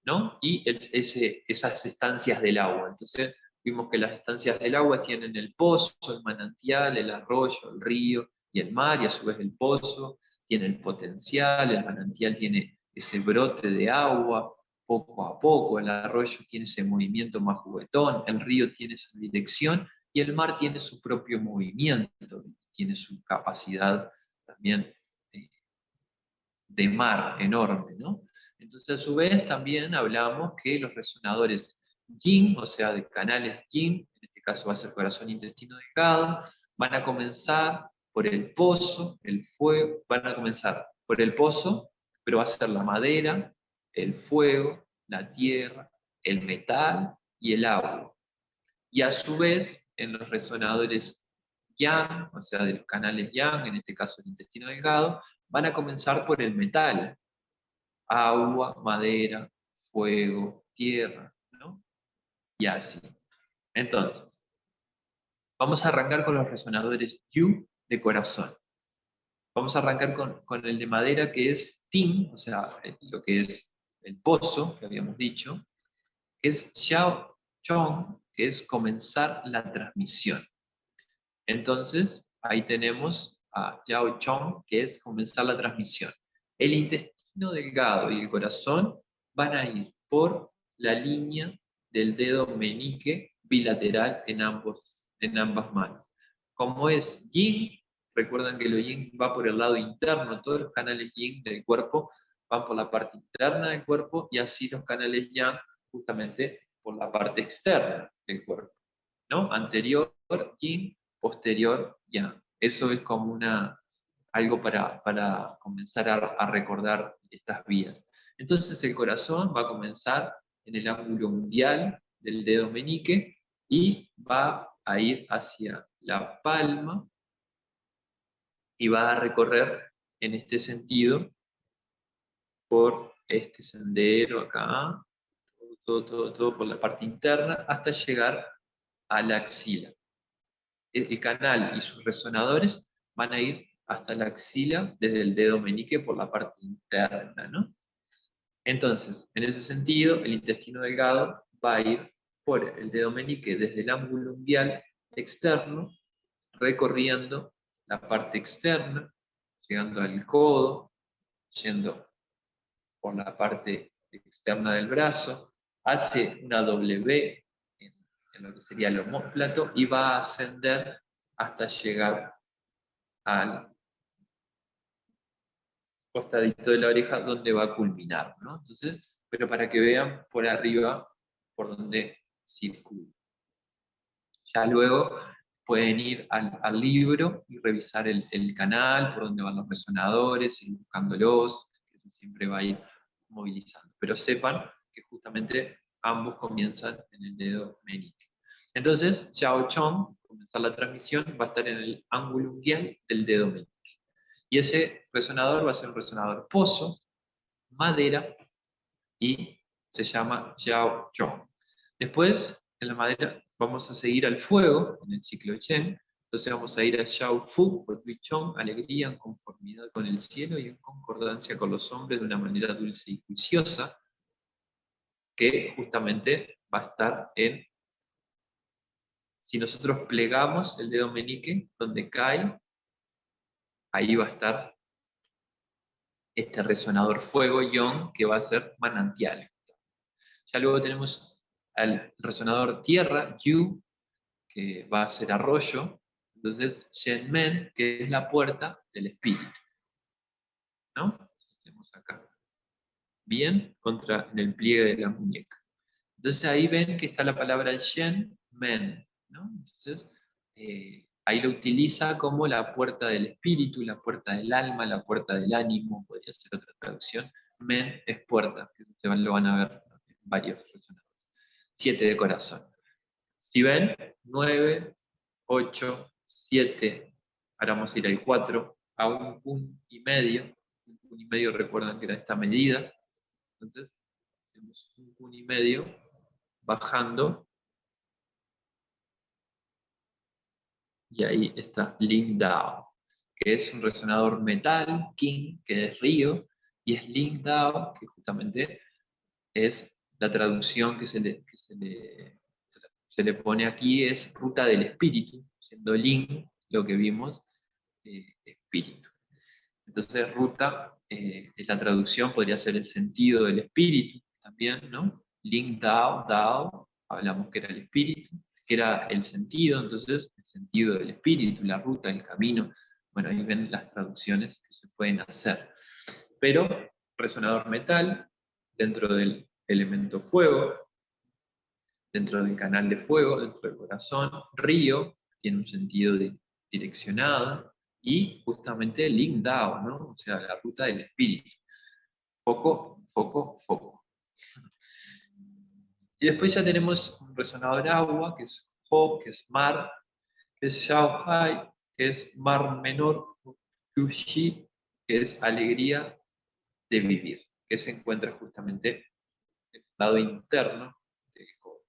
¿no? Y esas estancias del agua. Entonces vimos que las estancias del agua tienen el pozo, el manantial, el arroyo, el río y el mar, y a su vez el pozo tiene el potencial, el manantial tiene ese brote de agua poco a poco, el arroyo tiene ese movimiento más juguetón, el río tiene esa dirección y el mar tiene su propio movimiento, tiene su capacidad también de mar enorme, ¿no? Entonces, a su vez, también hablamos que los resonadores yin, o sea, de canales yin, en este caso va a ser corazón intestino delgado, van a comenzar por el pozo, el fuego, van a comenzar por el pozo, pero va a ser la madera, el fuego, la tierra, el metal y el agua. Y a su vez, en los resonadores yang, o sea, de los canales yang, en este caso el intestino delgado, van a comenzar por el metal, agua, madera, fuego, tierra, ¿no? Y así. Entonces, vamos a arrancar con los resonadores Yu de corazón. Vamos a arrancar con el de madera, que es Tin, o sea, lo que es el pozo, que habíamos dicho, que es Xiao Chong, que es comenzar la transmisión. Entonces, ahí tenemos a Yao Chong, que es comenzar la transmisión. El intestino delgado y el corazón van a ir por la línea del dedo meñique bilateral en ambas manos. Como es yin, recuerdan que lo yin va por el lado interno, todos los canales yin del cuerpo van por la parte interna del cuerpo y así los canales yang justamente por la parte externa del cuerpo, ¿no? Anterior yin, posterior yang. Eso es como algo para comenzar a recordar estas vías. Entonces el corazón va a comenzar en el ángulo mundial del dedo meñique y va a ir hacia la palma y va a recorrer en este sentido por este sendero acá, todo por la parte interna, hasta llegar a la axila. El canal y sus resonadores van a ir hasta la axila desde el dedo meñique por la parte interna, ¿no? Entonces, en ese sentido, el intestino delgado va a ir por el dedo meñique desde el ángulo unguial externo, recorriendo la parte externa, llegando al codo, yendo por la parte externa del brazo, hace una W en lo que sería el omóplato y va a ascender hasta llegar al costadito de la oreja donde va a culminar, ¿no? Entonces, pero para que vean por arriba por donde circula. Ya luego pueden ir al libro y revisar el canal, por donde van los resonadores, ir buscándolos, que eso siempre va a ir movilizando. Pero sepan que justamente ambos comienzan en el dedo meñique. Entonces, Xiao Chong, comenzar la transmisión, va a estar en el ángulo unguial del dedo meñique. Y ese resonador va a ser un resonador pozo, madera, y se llama Xiao Chong. Después, en la madera, vamos a seguir al fuego, en el ciclo Chen. Entonces vamos a ir a Xiao Fu, por Hui Chong, alegría en conformidad con el cielo y en concordancia con los hombres de una manera dulce y juiciosa, que justamente va a estar en, si nosotros plegamos el dedo meñique, donde cae, ahí va a estar este resonador fuego ion que va a ser manantial. Ya luego tenemos al resonador tierra, Yu, que va a ser arroyo. Entonces, Shenmen, que es la puerta del espíritu. ¿No? Entonces, tenemos acá. Bien, contra en el pliegue de la muñeca. Entonces ahí ven que está la palabra Shen Men, ¿no? Entonces ahí lo utiliza como la puerta del espíritu, la puerta del alma, la puerta del ánimo, podría ser otra traducción. Men es puerta, que lo van a ver en varios resonadores. 7 de corazón. Si ven, 9, 8, 7, ahora vamos a ir al 4, a un kun y medio. Un kun y medio, recuerdan que era esta medida. Entonces, tenemos un kun y medio bajando, y ahí está Ling Dao, que es un resonador metal, King, que es río, y es Ling Dao, que justamente es la traducción que se le pone aquí, es ruta del espíritu, siendo Ling lo que vimos, espíritu. Entonces ruta, la traducción podría ser el sentido del espíritu también, ¿no? Ling Dao, Dao, hablamos que era el espíritu, que era el sentido, entonces el sentido del espíritu, la ruta, el camino. Bueno, ahí ven las traducciones que se pueden hacer. Pero resonador metal, dentro del elemento fuego, dentro del canal de fuego, dentro del corazón, río, tiene un sentido direccionado, y justamente Ling Dao, ¿no? O sea, la ruta del espíritu. Foco, foco, foco. Y después ya tenemos un resonador agua, que es Ho, que es mar, que es Xiao Hai, que es mar menor, Yuxi, que es alegría de vivir, que se encuentra justamente en el lado interno del codo.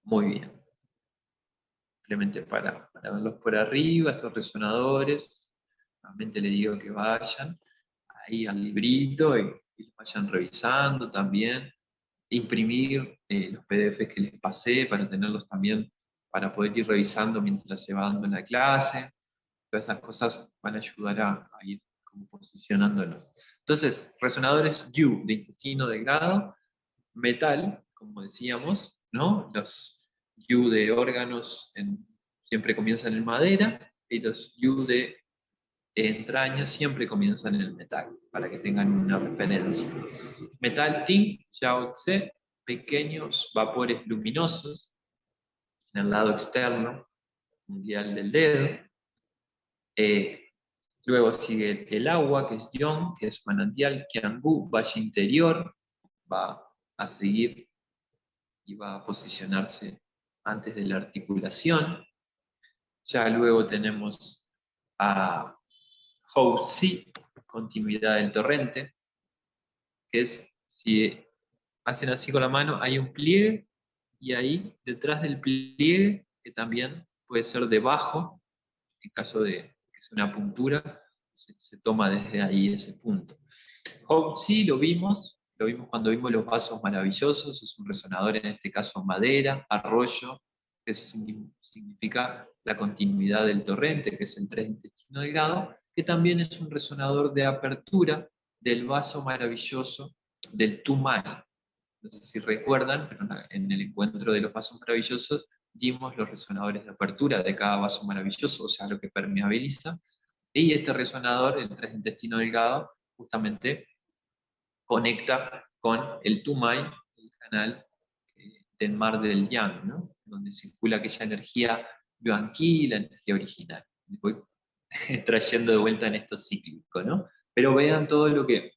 Muy bien. Simplemente para verlos por arriba, estos resonadores. Nuevamente les digo que vayan ahí al librito y vayan revisando también. Imprimir los PDFs que les pasé para tenerlos también, para poder ir revisando mientras se va dando en la clase. Todas esas cosas van a ayudar a ir como posicionándonos. Entonces, resonadores Yu de intestino delgado, metal, como decíamos, ¿no? Los Yu de órganos siempre comienzan en madera, y los Yu de entrañas siempre comienzan en el metal, para que tengan una referencia. Metal Ting, Xiao Tse, pequeños vapores luminosos en el lado externo mundial del dedo. Luego sigue el agua, que es Yong, que es manantial, Qiangu, valle interior, va a seguir y va a posicionarse antes de la articulación. Ya luego tenemos a Hou-Tzi, continuidad del torrente, que es, si hacen así con la mano, hay un pliegue, y ahí detrás del pliegue, que también puede ser debajo, en caso de que sea una puntura, se toma desde ahí ese punto. Hou-Tzi lo vimos cuando vimos los vasos maravillosos, es un resonador en este caso madera, arroyo, que significa la continuidad del torrente, que es el 3 intestino delgado, que también es un resonador de apertura del vaso maravilloso del Tumai. No sé si recuerdan, pero en el encuentro de los vasos maravillosos dimos los resonadores de apertura de cada vaso maravilloso, o sea, lo que permeabiliza, y este resonador, el 3 intestino delgado, justamente conecta con el Tumai, el canal del mar del Yang, ¿no? Donde circula aquella energía yuanqi, la energía original. Voy trayendo de vuelta en esto cíclico, ¿no? Pero vean todo lo que,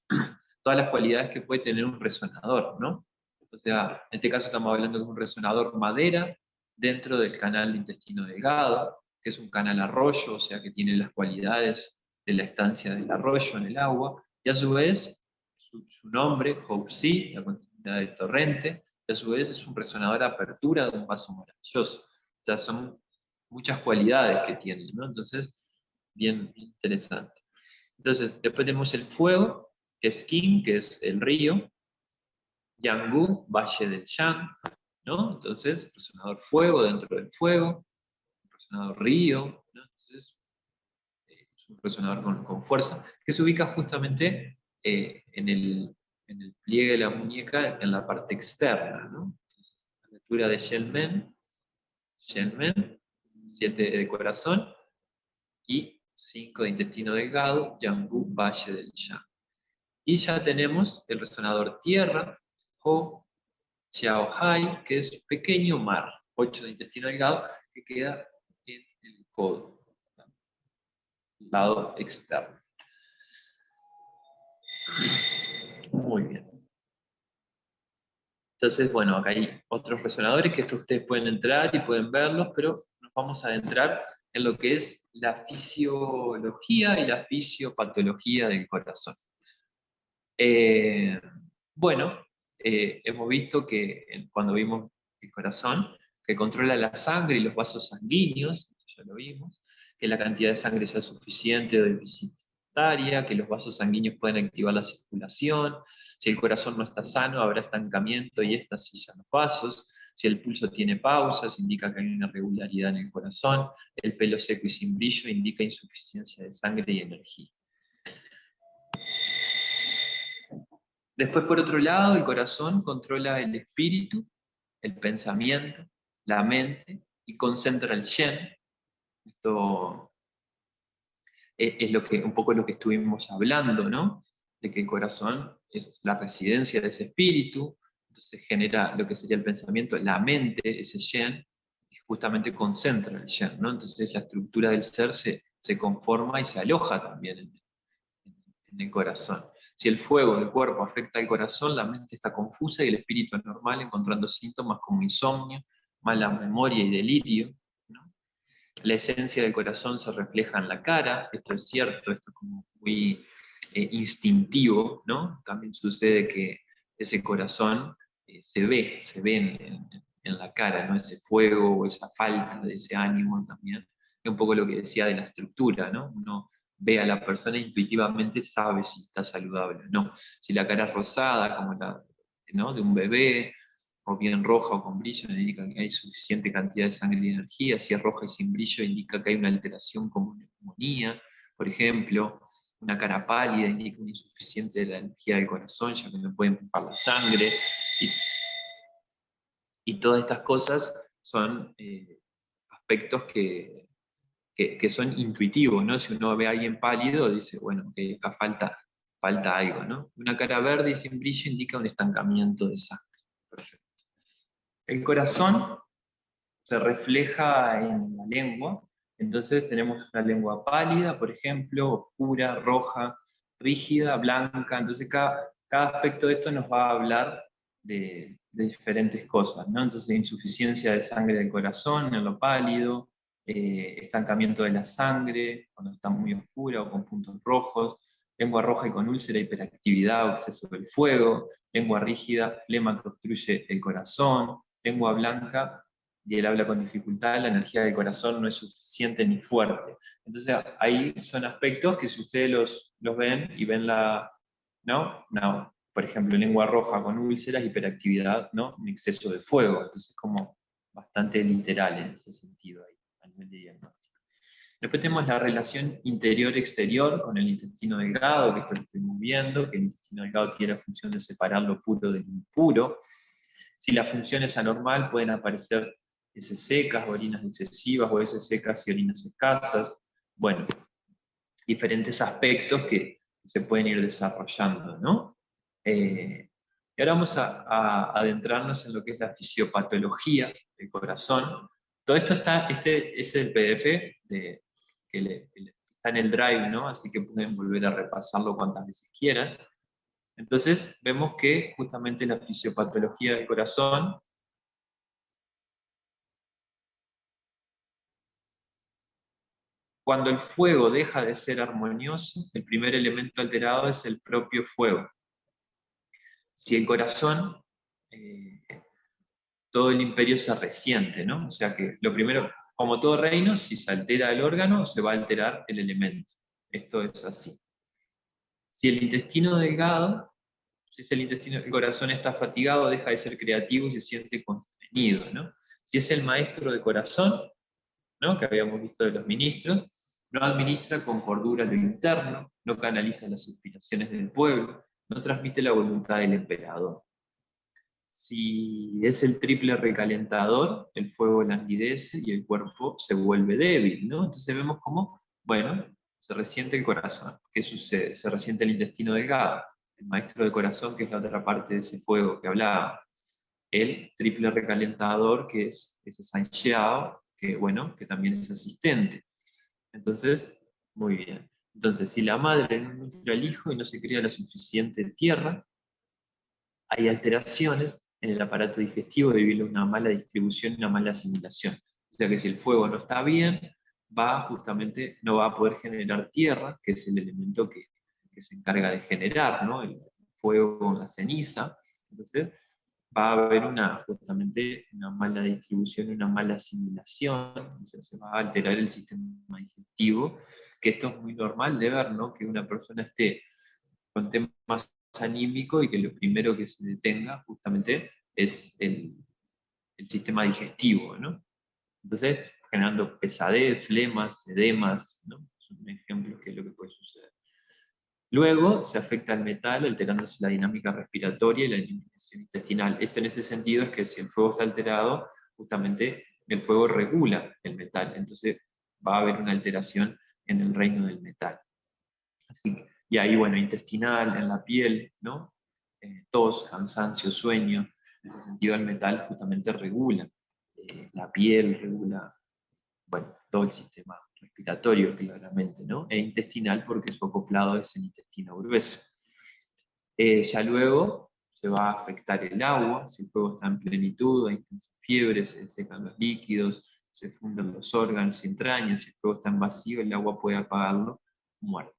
todas las cualidades que puede tener un resonador, ¿no? O sea, en este caso estamos hablando de un resonador madera dentro del canal de intestino delgado, que es un canal arroyo, o sea, que tiene las cualidades de la estancia del arroyo en el agua, y a su vez, su nombre, Hou-Tzi, la continuidad del torrente, y a su vez es un resonador de apertura de un vaso maravilloso. O sea, son muchas cualidades que tiene, ¿no? Entonces, bien interesante. Entonces, después tenemos el fuego, que es Qin, que es el río, Yanggu, valle del Yang, ¿no? Entonces, resonador fuego dentro del fuego, resonador río, ¿no? Entonces, es un resonador con fuerza, que se ubica justamente en el pliegue de la muñeca, en la parte externa, ¿no? Entonces, a la altura de Shenmen, 7 de corazón, y 5 de intestino delgado, Yanggu, valle del Yang. Y ya tenemos el resonador tierra, o Xiaohai, que es pequeño mar, 8 de intestino delgado, que queda en el codo, lado externo. Muy bien. Entonces, bueno, acá hay otros resonadores que estos ustedes pueden entrar y pueden verlos, pero nos vamos a adentrar en lo que es la fisiología y la fisiopatología del corazón. Bueno, hemos visto que cuando vimos el corazón, que controla la sangre y los vasos sanguíneos, ya lo vimos, que la cantidad de sangre sea suficiente o deficitaria, que los vasos sanguíneos pueden activar la circulación, si el corazón no está sano habrá estancamiento y éstasis en los vasos, si el pulso tiene pausas indica que hay una irregularidad en el corazón, el pelo seco y sin brillo indica insuficiencia de sangre y energía. Después, por otro lado, el corazón controla el espíritu, el pensamiento, la mente, y concentra el Shen. Esto es un poco lo que estuvimos hablando, ¿no? De que el corazón es la residencia de ese espíritu, entonces genera lo que sería el pensamiento, la mente, ese Shen, y justamente concentra el Shen, ¿no? Entonces la estructura del ser se conforma y se aloja también en el corazón. Si el fuego del cuerpo afecta al corazón, la mente está confusa y el espíritu es normal, encontrando síntomas como insomnio, mala memoria y delirio, ¿no? La esencia del corazón se refleja en la cara, esto es cierto, esto es como muy instintivo, ¿no? También sucede que ese corazón se ve en la cara, ¿no? Ese fuego o esa falta de ese ánimo también. Es un poco lo que decía de la estructura, ¿no? Uno ve a la persona e intuitivamente sabe si está saludable o no. Si la cara es rosada, como la, ¿no? de un bebé, o bien roja o con brillo, indica que hay suficiente cantidad de sangre y energía. Si es roja y sin brillo, indica que hay una alteración como neumonía, por ejemplo. Una cara pálida indica una insuficiencia de la energía del corazón, ya que no puede empujar la sangre. Y todas estas cosas son aspectos que son intuitivos, ¿no? Si uno ve a alguien pálido, dice, bueno, que acá falta algo, ¿no? Una cara verde y sin brillo indica un estancamiento de sangre. Perfecto. El corazón se refleja en la lengua, entonces tenemos una lengua pálida, por ejemplo, oscura, roja, rígida, blanca, entonces cada aspecto de esto nos va a hablar de diferentes cosas, ¿no? Entonces, insuficiencia de sangre del corazón en lo pálido, estancamiento de la sangre cuando está muy oscura o con puntos rojos, lengua roja y con úlcera, hiperactividad o exceso del fuego, lengua rígida, flema que obstruye el corazón, lengua blanca y él habla con dificultad, la energía del corazón no es suficiente ni fuerte. Entonces ahí son aspectos que si ustedes los ven y ven ¿no? Por ejemplo, lengua roja con úlceras, hiperactividad, ¿no? Un exceso de fuego. Entonces como bastante literal en ese sentido ahí, a nivel de diagnóstico. Después tenemos la relación interior-exterior con el intestino delgado, que esto lo estuvimos viendo, que el intestino delgado tiene la función de separar lo puro del impuro. Si la función es anormal, pueden aparecer heces secas, orinas excesivas, o heces secas y orinas escasas. Bueno, diferentes aspectos que se pueden ir desarrollando, ¿no? Y ahora vamos a adentrarnos en lo que es la fisiopatología del corazón. Todo esto este es el PDF que está en el Drive, ¿no? Así que pueden volver a repasarlo cuantas veces quieran. Entonces, vemos que justamente la fisiopatología del corazón cuando el fuego deja de ser armonioso, el primer elemento alterado es el propio fuego. Si el corazón, todo el imperio se resiente, ¿no? O sea que lo primero, como todo reino, si se altera el órgano, se va a alterar el elemento. Esto es así. Si el intestino delgado, si es el corazón está fatigado, deja de ser creativo y se siente constreñido, ¿no? Si es el maestro de corazón, ¿no? Que habíamos visto de los ministros, no administra con cordura lo interno, no canaliza las aspiraciones del pueblo, no transmite la voluntad del emperador. Si es el triple recalentador, el fuego languidece y el cuerpo se vuelve débil, ¿no? Entonces vemos cómo, bueno, se resiente el corazón. ¿Qué sucede? Se resiente el intestino delgado, el maestro de corazón, que es la otra parte de ese fuego que hablaba. El triple recalentador, que es ese Sanxiao, que bueno, que también es asistente. Entonces, muy bien. Entonces, si la madre no nutre al hijo y no se crea la suficiente tierra, hay alteraciones en el aparato digestivo debido a una mala distribución y una mala asimilación. O sea que si el fuego no está bien, no va a poder generar tierra, que es el elemento que se encarga de generar, ¿no? El fuego con la ceniza. Entonces va a haber justamente una mala distribución, una mala asimilación, o sea, se va a alterar el sistema digestivo, que esto es muy normal de ver, ¿no? Que una persona esté con temas anímicos y que lo primero que se detenga justamente es el sistema digestivo, ¿no? Entonces, generando pesadez, flemas, edemas, ¿no? Son ejemplos que es lo que puede suceder. Luego se afecta al metal, alterándose la dinámica respiratoria y la eliminación intestinal. Esto en este sentido es que si el fuego está alterado, justamente el fuego regula el metal, entonces va a haber una alteración en el reino del metal. Y ahí, bueno, intestinal, en la piel, ¿no? Tos, cansancio, sueño. En ese sentido el metal justamente regula la piel, regula, bueno, todo el sistema respiratorio claramente, ¿no? E intestinal porque su acoplado es el intestino grueso. Ya luego se va a afectar el agua, si el fuego está en plenitud, hay intensa fiebre, se secan los líquidos, se funden los órganos y entrañas, si el fuego está en vacío, el agua puede apagarlo, muerte.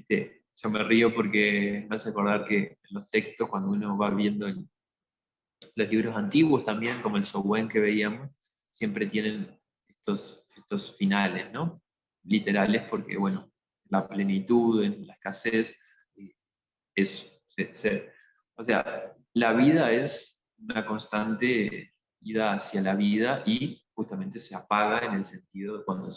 Yo me río porque me hace acordar que en los textos, cuando uno va viendo los libros antiguos también, como el Sowen que veíamos, siempre tienen estos finales, ¿no? Literales, porque, bueno, la plenitud, la escasez, o sea, la vida es una constante ida hacia la vida y justamente se apaga en el sentido de cuando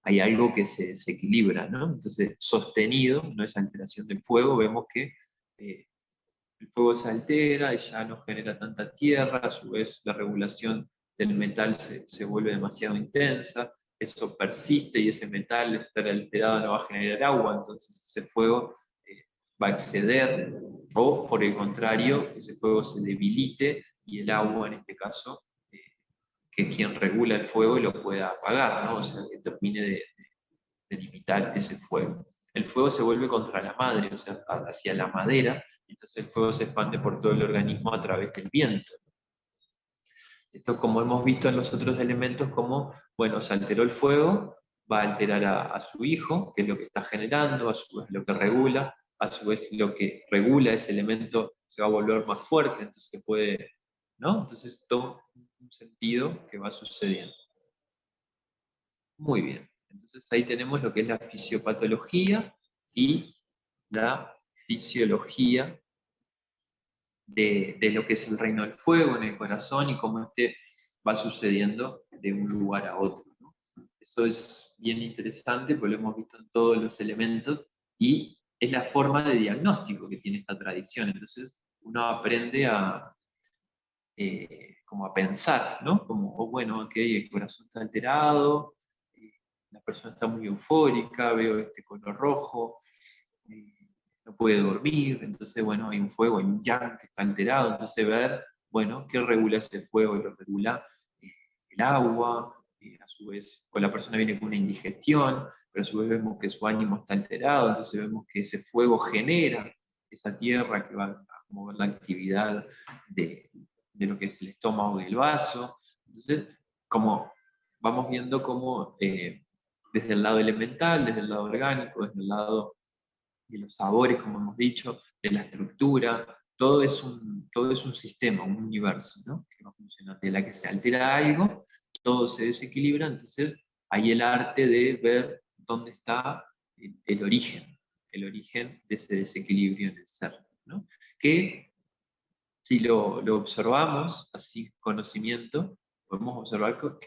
hay algo que se desequilibra, ¿no? Entonces, sostenido, no es alteración del fuego, vemos que el fuego se altera y ya no genera tanta tierra, a su vez la regulación del metal se vuelve demasiado intensa, eso persiste y ese metal, estar alterado, no va a generar agua, entonces ese fuego va a exceder, o por el contrario, ese fuego se debilite y el agua en este caso, que quien regula el fuego lo pueda apagar, ¿no? O sea, que termine de limitar ese fuego. El fuego se vuelve contra la madre, o sea, hacia la madera, entonces el fuego se expande por todo el organismo a través del viento. Esto, como hemos visto en los otros elementos, como, bueno, se alteró el fuego, va a alterar a su hijo, que es lo que está generando, a su vez lo que regula, a su vez lo que regula ese elemento se va a volver más fuerte, entonces se puede, ¿no? Entonces todo un sentido que va sucediendo. Muy bien, entonces ahí tenemos lo que es la fisiopatología y la fisiología de lo que es el reino del fuego en el corazón y cómo este va sucediendo de un lugar a otro, ¿no? Eso es bien interesante porque lo hemos visto en todos los elementos y es la forma de diagnóstico que tiene esta tradición. Entonces uno aprende como a pensar, ¿no? Como, oh, bueno, ok, el corazón está alterado, la persona está muy eufórica, veo este color rojo, no puede dormir, entonces, bueno, hay un fuego, hay un yang que está alterado, entonces ver, bueno, qué regula ese fuego, lo regula el agua, a su vez, o la persona viene con una indigestión, pero a su vez vemos que su ánimo está alterado, entonces vemos que ese fuego genera esa tierra que va a mover la actividad de lo que es el estómago y el vaso. Entonces, como vamos viendo cómo desde el lado elemental, desde el lado orgánico, desde el lado de los sabores, como hemos dicho, de la estructura, todo es un sistema, un universo, ¿no? Que va funcionando. De la que se altera algo, todo se desequilibra, entonces hay el arte de ver dónde está el origen de ese desequilibrio en el ser, ¿no? Que si lo observamos, así conocimiento, podemos observar lo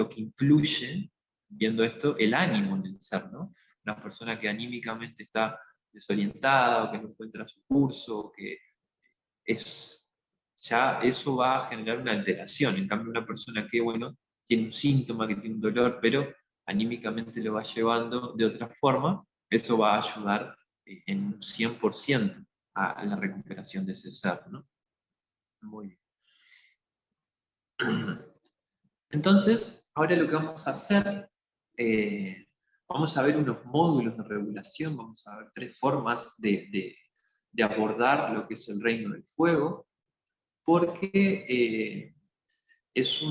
que influye, viendo esto, el ánimo en el ser, ¿no? Una persona que anímicamente está desorientada, o que no encuentra su curso, o que ya eso va a generar una alteración. En cambio, una persona que, bueno, tiene un síntoma, que tiene un dolor, pero anímicamente lo va llevando de otra forma, eso va a ayudar en un 100% a la recuperación de ese ser, ¿no? Muy bien. Entonces, ahora lo que vamos a hacer, vamos a ver unos módulos de regulación, vamos a ver 3 formas de abordar lo que es el reino del fuego, porque es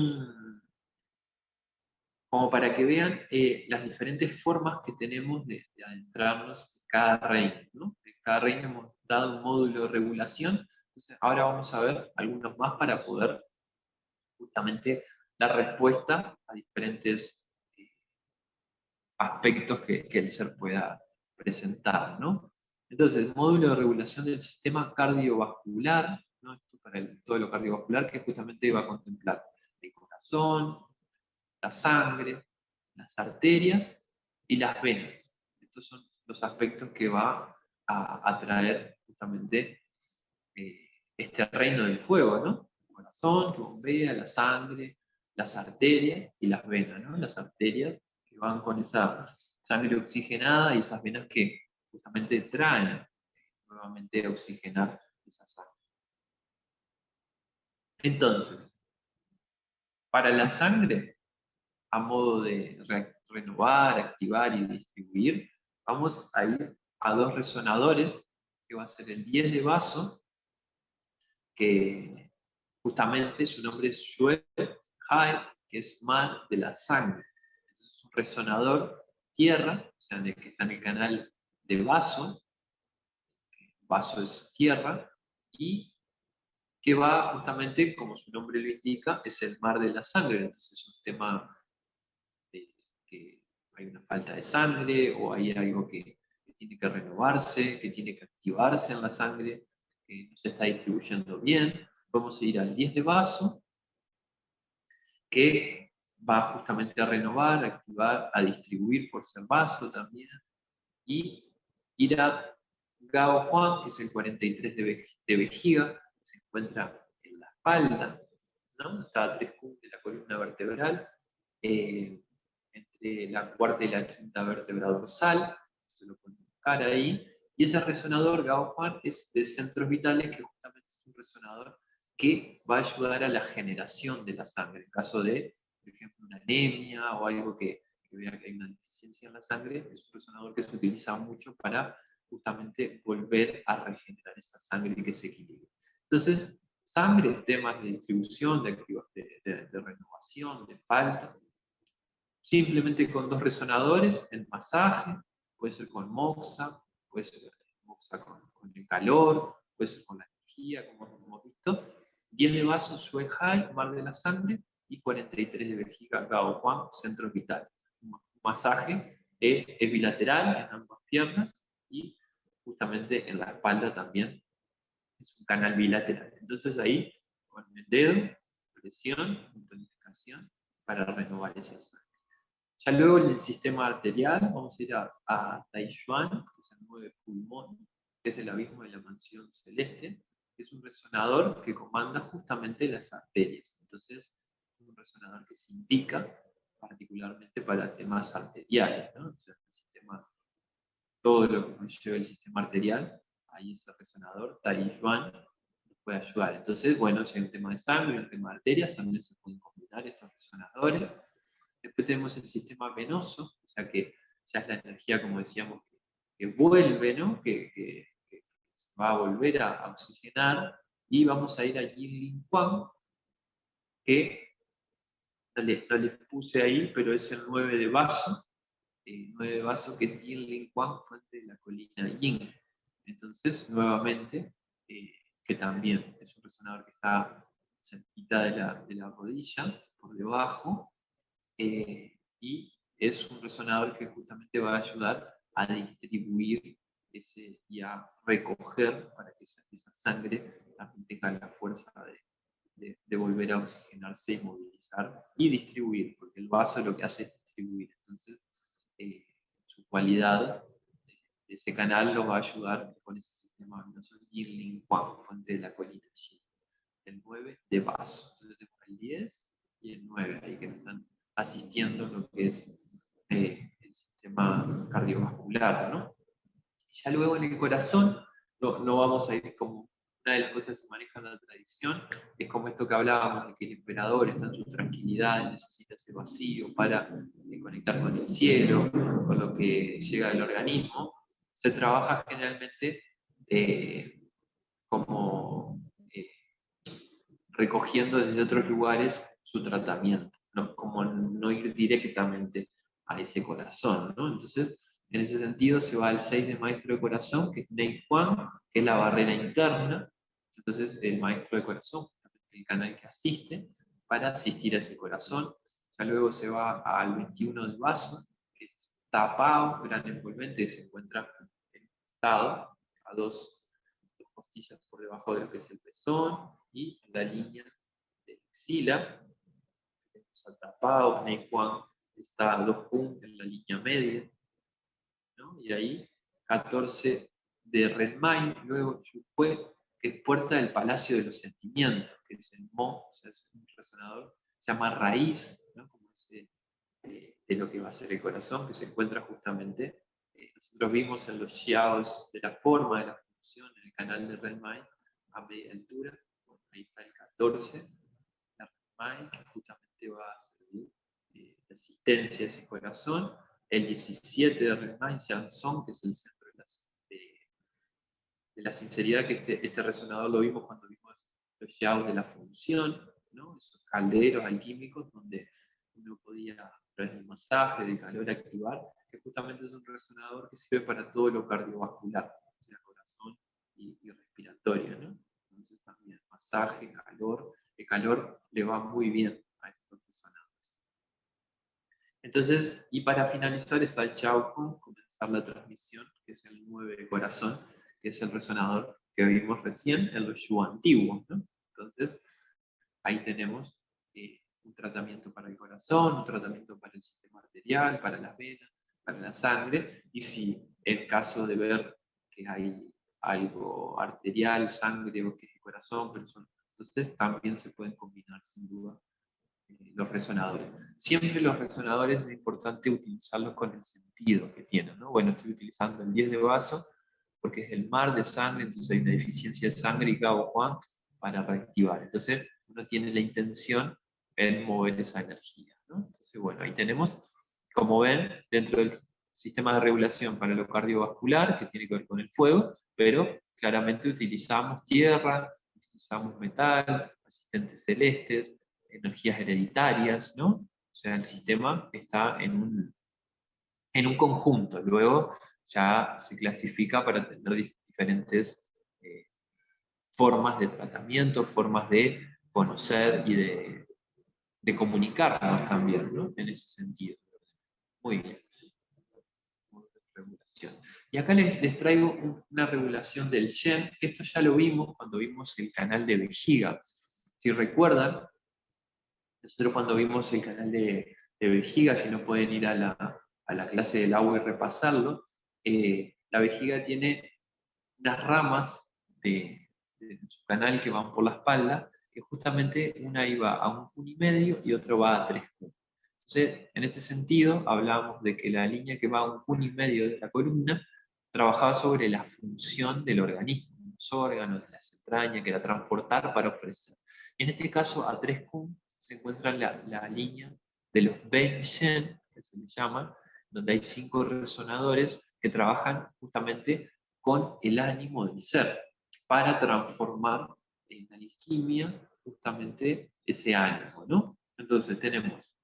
como para que vean las diferentes formas que tenemos de adentrarnos en cada reino, ¿no? En cada reino hemos dado un módulo de regulación, entonces ahora vamos a ver algunos más para poder justamente dar respuesta a diferentes aspectos que el ser pueda presentar, ¿no? Entonces, el módulo de regulación del sistema cardiovascular, ¿no? Esto para todo lo cardiovascular, que justamente va a contemplar el corazón, la sangre, las arterias y las venas. Estos son los aspectos que va a traer justamente este reino del fuego, ¿no? El corazón que bombea, la sangre, las arterias y las venas, ¿no? Las arterias que van con esa sangre oxigenada y esas venas que justamente traen nuevamente a oxigenar esa sangre. Entonces, para la sangre, a modo de renovar, activar y distribuir, vamos a ir a 2 resonadores, que va a ser el 10 de vaso, que justamente su nombre es Shue Hai, que es mar de la sangre. Es un resonador tierra, o sea, que está en el canal de vaso es tierra, y que va justamente, como su nombre lo indica, es el mar de la sangre. Entonces es un tema de que hay una falta de sangre o hay algo que tiene que renovarse, que tiene que activarse en la sangre, que no se está distribuyendo bien. Vamos a ir al 10 de vaso, que va justamente a renovar, a activar, a distribuir por ser vaso también, y ir a Gao Juan, que es el 43 de vejiga, que se encuentra en la espalda, ¿no? Está a 3 de la columna vertebral, entre la cuarta y la quinta vértebra dorsal, se lo pueden buscar ahí, y ese resonador Gao Juan es de centros vitales, que justamente es un resonador que va a ayudar a la generación de la sangre, en caso de, por ejemplo, una anemia o algo que vea que hay una deficiencia en la sangre, es un resonador que se utiliza mucho para justamente volver a regenerar esa sangre que se equilibre. Entonces, sangre, temas de distribución, de renovación, de falta, simplemente con 2 resonadores, el masaje, puede ser con moxa, puede ser moxa con el calor, puede ser con la energía, como hemos visto. 10 de vaso, Shuai, mar de la sangre, y 43 de vejiga, Gao Huang, centro vital. Un masaje es bilateral en ambas piernas y justamente en la espalda también es un canal bilateral. Entonces ahí, con el dedo, presión, tonificación, para renovar esa sangre. Ya luego en el sistema arterial vamos a ir a Taiyuan, que es el 9 pulmón, que es el abismo de la mansión celeste, que es un resonador que comanda justamente las arterias. Entonces, es un resonador que se indica particularmente para temas arteriales, ¿no? O sea, el sistema, todo lo que conlleva el sistema arterial, ahí ese resonador, Taiyuan, nos puede ayudar. Entonces, bueno, si hay un tema de sangre, un tema de arterias, también se pueden combinar estos resonadores. Después tenemos el sistema venoso, o sea que ya es la energía, como decíamos, que vuelve, ¿no? que va a volver a oxigenar, y vamos a ir a Yin Lin Kuan, que no les puse ahí, pero es el 9 de vaso, 9 de vaso, que es Yin Lin Kuan, fuente de la colina Yin. Entonces, nuevamente, que también es un resonador que está cerquita de la rodilla, por debajo, y es un resonador que justamente va a ayudar a distribuir y a recoger para que esa sangre también tenga la fuerza de volver a oxigenarse y movilizar y distribuir, porque el vaso lo que hace es distribuir. Entonces, su cualidad de ese canal lo va a ayudar con ese sistema venoso Yin Lin Kuan, fuente de la colina Yin. El 9 de vaso. Entonces tenemos el 10 y el 9 ahí que nos están asistiendo en lo que es el sistema cardiovascular, ¿no? Y ya luego en el corazón no vamos a ir como una de las cosas que se maneja en la tradición, es como esto que hablábamos, de que el emperador está en su tranquilidad, necesita ese vacío para conectar con el cielo, con lo que llega del organismo. Se trabaja generalmente como recogiendo desde otros lugares su tratamiento, ¿no? Como no ir directamente a ese corazón, ¿no? Entonces, en ese sentido se va al 6 de maestro de corazón, que es Nei Juan, que es la barrera interna. Entonces, el maestro de corazón, el canal que asiste, para asistir a ese corazón. Ya luego se va al 21 de vaso, que es tapado, gran envolvente, que se encuentra en estado a dos costillas por debajo de lo que es el pezón y en la línea de axila. Tenemos atrapado, Nei Juan está a 2 puntos en la línea media, ¿no? Y ahí 14 de Renmai, luego Chupue, que es puerta del Palacio de los Sentimientos, que es el Mo, o sea, es un resonador, se llama raíz, ¿no? Como ese, de lo que va a ser el corazón, que se encuentra justamente, nosotros vimos en los xiaos de la forma, de la función, en el canal de Renmai, a media altura. Bueno, ahí está el 14 de Renmai, que justamente va a servir de asistencia a ese corazón. El 17 de Renmai, Jansong, que es el centro de la sinceridad, que este resonador lo vimos cuando vimos los xiaos de la función, ¿no? Esos calderos alquímicos donde uno podía, a través del masaje, del calor, activar, que justamente es un resonador que sirve para todo lo cardiovascular, o sea, corazón y respiratorio, ¿no? Entonces también masaje, calor, el calor le va muy bien a estos resonadores. Entonces, y para finalizar está el Chaucon, comenzar la transmisión, que es el 9 de corazón, que es el resonador que vimos recién, el Shu antiguo, ¿no? Entonces, ahí tenemos un tratamiento para el corazón, un tratamiento para el sistema arterial, para las venas, para la sangre, y si en caso de ver que hay algo arterial, sangre o que es el corazón, pero entonces también se pueden combinar sin duda los resonadores. Siempre los resonadores es importante utilizarlos con el sentido que tienen, ¿no? Bueno, estoy utilizando el 10 de vaso porque es el mar de sangre, entonces hay una deficiencia de sangre y Gao Juan para reactivar. Entonces uno tiene la intención en mover esa energía, ¿no? Entonces, bueno, ahí tenemos, como ven, dentro del sistema de regulación para lo cardiovascular, que tiene que ver con el fuego, pero claramente utilizamos tierra, utilizamos metal, asistentes celestes, energías hereditarias, ¿no? O sea, el sistema está en un conjunto. Luego ya se clasifica para tener diferentes formas de tratamiento, formas de conocer y de comunicarnos también, ¿no? En ese sentido. Muy bien. Regulación. Y acá les traigo una regulación del Shen, que esto ya lo vimos cuando vimos el canal de vejiga. Si recuerdan, nosotros cuando vimos el canal de vejiga, si no pueden ir a la clase del agua y repasarlo, la vejiga tiene unas ramas de su canal que van por la espalda, que justamente una iba a 1,5 cun y otro va a 3 cun. Entonces, en este sentido, hablábamos de que la línea que va a 1,5 cun de la columna trabajaba sobre la función del organismo, de los órganos, de las entrañas, que era transportar para ofrecer. En este caso, a 3 cun se encuentra la línea de los Ben-Shen, que se le llama, donde hay 5 resonadores que trabajan justamente con el ánimo del ser, para transformar en alquimia justamente ese ánimo, ¿no? Entonces tenemos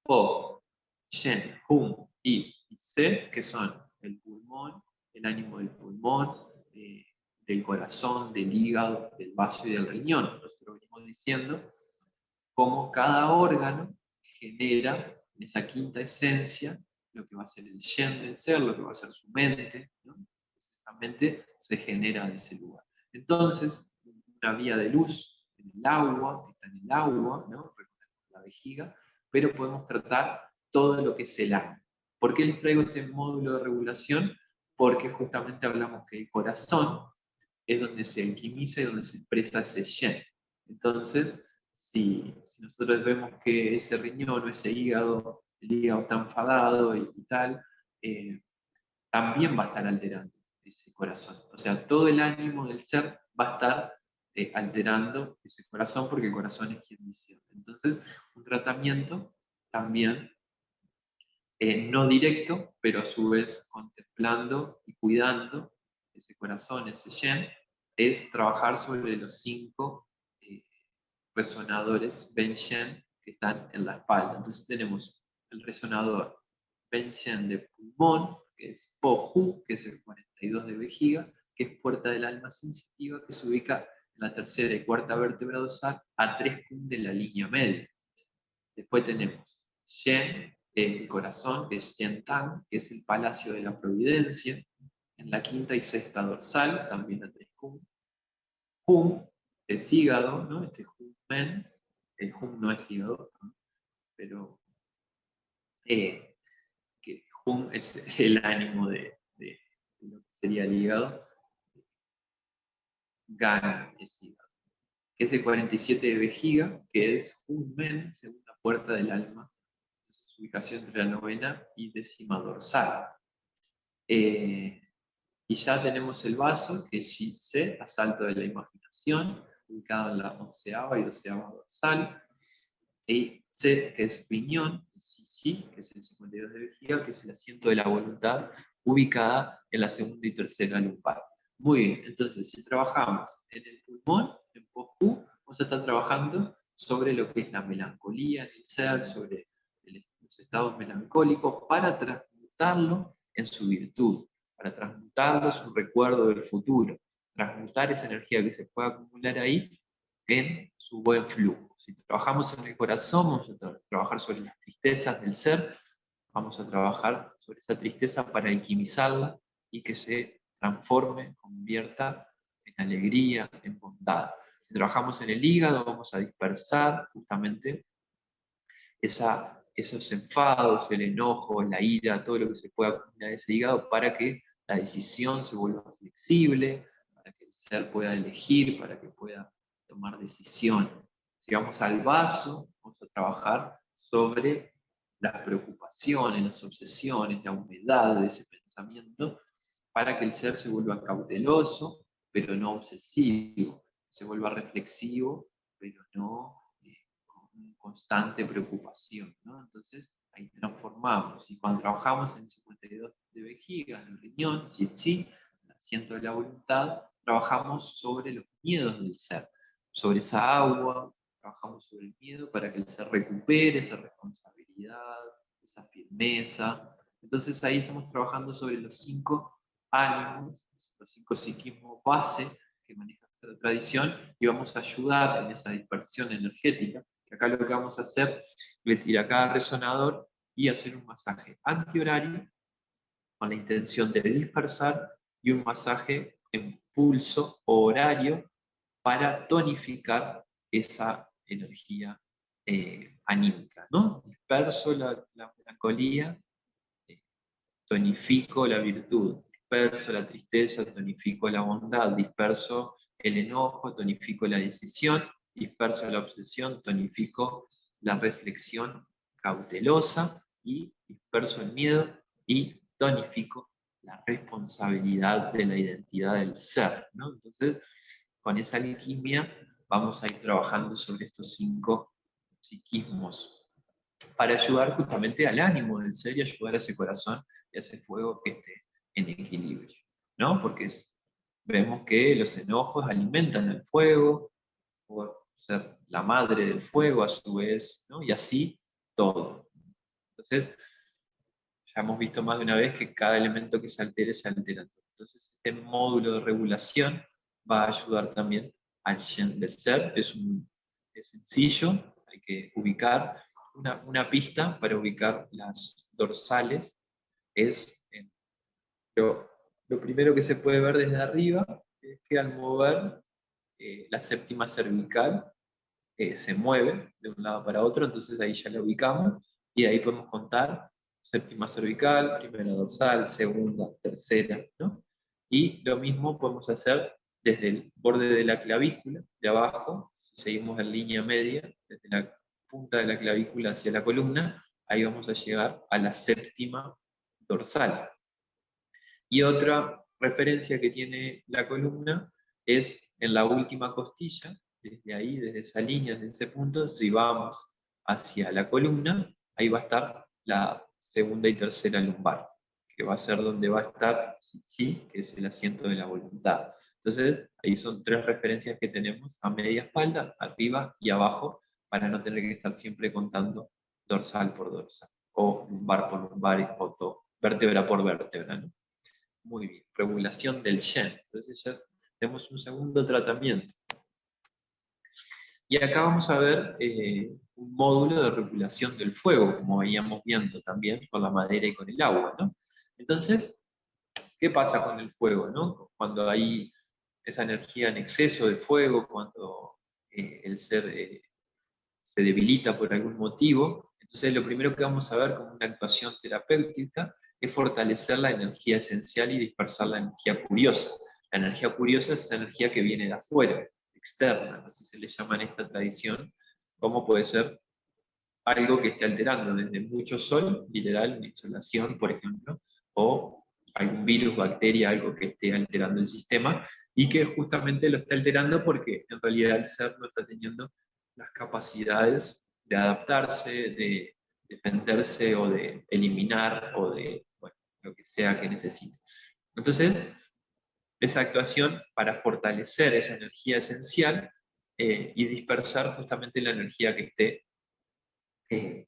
Po, Shen, Hum y Se, que son el pulmón, el ánimo del pulmón, del corazón, del hígado, del vaso y del riñón. Nosotros venimos diciendo cómo cada órgano genera en esa quinta esencia lo que va a ser el Shen del ser, lo que va a ser su mente, ¿no? Esa mente se genera de ese lugar. Entonces, una vía de luz en el agua, que está en el agua, ¿no? La vejiga, pero podemos tratar todo lo que es el ánimo. ¿Por qué les traigo este módulo de regulación? Porque justamente hablamos que el corazón es donde se alquimiza y donde se expresa ese Shen. Entonces, si nosotros vemos que ese riñón o ese hígado, el hígado está enfadado y tal, también va a estar alterando ese corazón. O sea, todo el ánimo del ser va a estar alterando ese corazón, porque el corazón es quien dice. Entonces, un tratamiento también no directo, pero a su vez contemplando y cuidando ese corazón, ese Shen, es trabajar sobre los 5 resonadores Ben-Shen que están en la espalda. Entonces tenemos el resonador Ben-Shen de pulmón, que es Po-Hu, que es el 42 de vejiga, que es puerta del alma sensitiva, que se ubica en la tercera y cuarta vértebra dorsal a 3 cun de la línea media. Después tenemos Shen, el corazón, que es Shen Tang, que es el palacio de la providencia, en la quinta y sexta dorsal, también a 3 cun. Hum es hígado, ¿no? Este Hum Men, el Hum no es hígado, ¿no? Pero que Hum es el ánimo de lo que sería el hígado. Gan es hígado, que es el 47 de vejiga, que es Hum Men, segunda puerta del alma. Entonces, su ubicación entre la novena y décima dorsal. Y ya tenemos el vaso, que es Shi-Se, asalto de la imaginación, ubicado en la 11ª y 12ª dorsal. Y Se, que es riñón, y Shi-Shi, que es el 52 de vejiga, que es el asiento de la voluntad, ubicada en la segunda y tercera lumbar. Muy bien, entonces si trabajamos en el pulmón, en Po-Hu, vamos a estar trabajando sobre lo que es la melancolía en el ser, sobre los estados melancólicos, para transmutarlo en su virtud, para transmutarlo en un recuerdo del futuro, transmutar esa energía que se puede acumular ahí en su buen flujo. Si trabajamos en el corazón, vamos a trabajar sobre las tristezas del ser, vamos a trabajar sobre esa tristeza para alquimizarla y que se transforme, convierta en alegría, en bondad. Si trabajamos en el hígado, vamos a dispersar justamente esos enfados, el enojo, la ira, todo lo que se pueda acumular en ese hígado, para que la decisión se vuelva flexible, para que el ser pueda elegir, para que pueda tomar decisiones. Si vamos al vaso, vamos a trabajar sobre las preocupaciones, las obsesiones, la humedad de ese pensamiento, para que el ser se vuelva cauteloso, pero no obsesivo, se vuelva reflexivo, pero no con constante preocupación, ¿no? Entonces, ahí transformamos. Y cuando trabajamos en 52 de vejiga, en el riñón, sí, el asiento de la voluntad, trabajamos sobre los miedos del ser, sobre esa agua, trabajamos sobre el miedo para que el ser recupere esa responsabilidad, esa firmeza. Entonces ahí estamos trabajando sobre los 5 ánimos, los 5 psiquismos base que maneja esta tradición, y vamos a ayudar en esa dispersión energética, que acá lo que vamos a hacer es ir a cada resonador y hacer un masaje antihorario con la intención de dispersar, y un masaje en pulso o horario para tonificar esa energía anímica, ¿no? Disperso la melancolía, tonifico la virtud, disperso la tristeza, tonifico la bondad, disperso el enojo, tonifico la decisión, disperso la obsesión, tonifico la reflexión cautelosa, y disperso el miedo y tonifico la responsabilidad de la identidad del ser, ¿no? Entonces, con esa alquimia vamos a ir trabajando sobre estos 5 psiquismos para ayudar justamente al ánimo del ser y ayudar a ese corazón y a ese fuego que esté en equilibrio, ¿no? Porque vemos que los enojos alimentan el fuego, por ser la madre del fuego a su vez, ¿no? Y así todo. Entonces, ya hemos visto más de una vez que cada elemento que se altere se altera todo. Entonces, este módulo de regulación va a ayudar también al Shen del ser. Es sencillo, hay que ubicar una pista para ubicar las dorsales. Es lo primero que se puede ver desde arriba es que al mover la séptima cervical se mueve de un lado para otro, entonces ahí ya la ubicamos y ahí podemos contar séptima cervical, primera dorsal, segunda, tercera, ¿no? Y lo mismo podemos hacer desde el borde de la clavícula, de abajo, si seguimos en línea media, desde la punta de la clavícula hacia la columna, ahí vamos a llegar a la séptima dorsal. Y otra referencia que tiene la columna es en la última costilla, desde ahí, desde esa línea, desde ese punto, si vamos hacia la columna, ahí va a estar la segunda y tercera lumbar, que va a ser donde va a estar Chi, que es el asiento de la voluntad. Entonces, ahí son 3 referencias que tenemos a media espalda, arriba y abajo, para no tener que estar siempre contando dorsal por dorsal, o lumbar por lumbar, o todo, vértebra por vértebra, ¿no? Muy bien, regulación del Shen. Entonces ya tenemos un segundo tratamiento. Y acá vamos a ver un módulo de regulación del fuego, como veíamos viendo también con la madera y con el agua, ¿no? Entonces, ¿qué pasa con el fuego, no? Cuando hay esa energía en exceso de fuego, cuando el ser se debilita por algún motivo, entonces lo primero que vamos a ver como una actuación terapéutica es fortalecer la energía esencial y dispersar la energía curiosa. La energía curiosa es esa energía que viene de afuera, externa, así se le llama en esta tradición, como puede ser algo que esté alterando, desde mucho sol, literal, una insolación, por ejemplo, o algún virus, bacteria, algo que esté alterando el sistema, y que justamente lo está alterando porque en realidad el ser no está teniendo las capacidades de adaptarse, de defenderse o de eliminar o de, bueno, lo que sea que necesite. Entonces, esa actuación para fortalecer esa energía esencial y dispersar justamente la energía que esté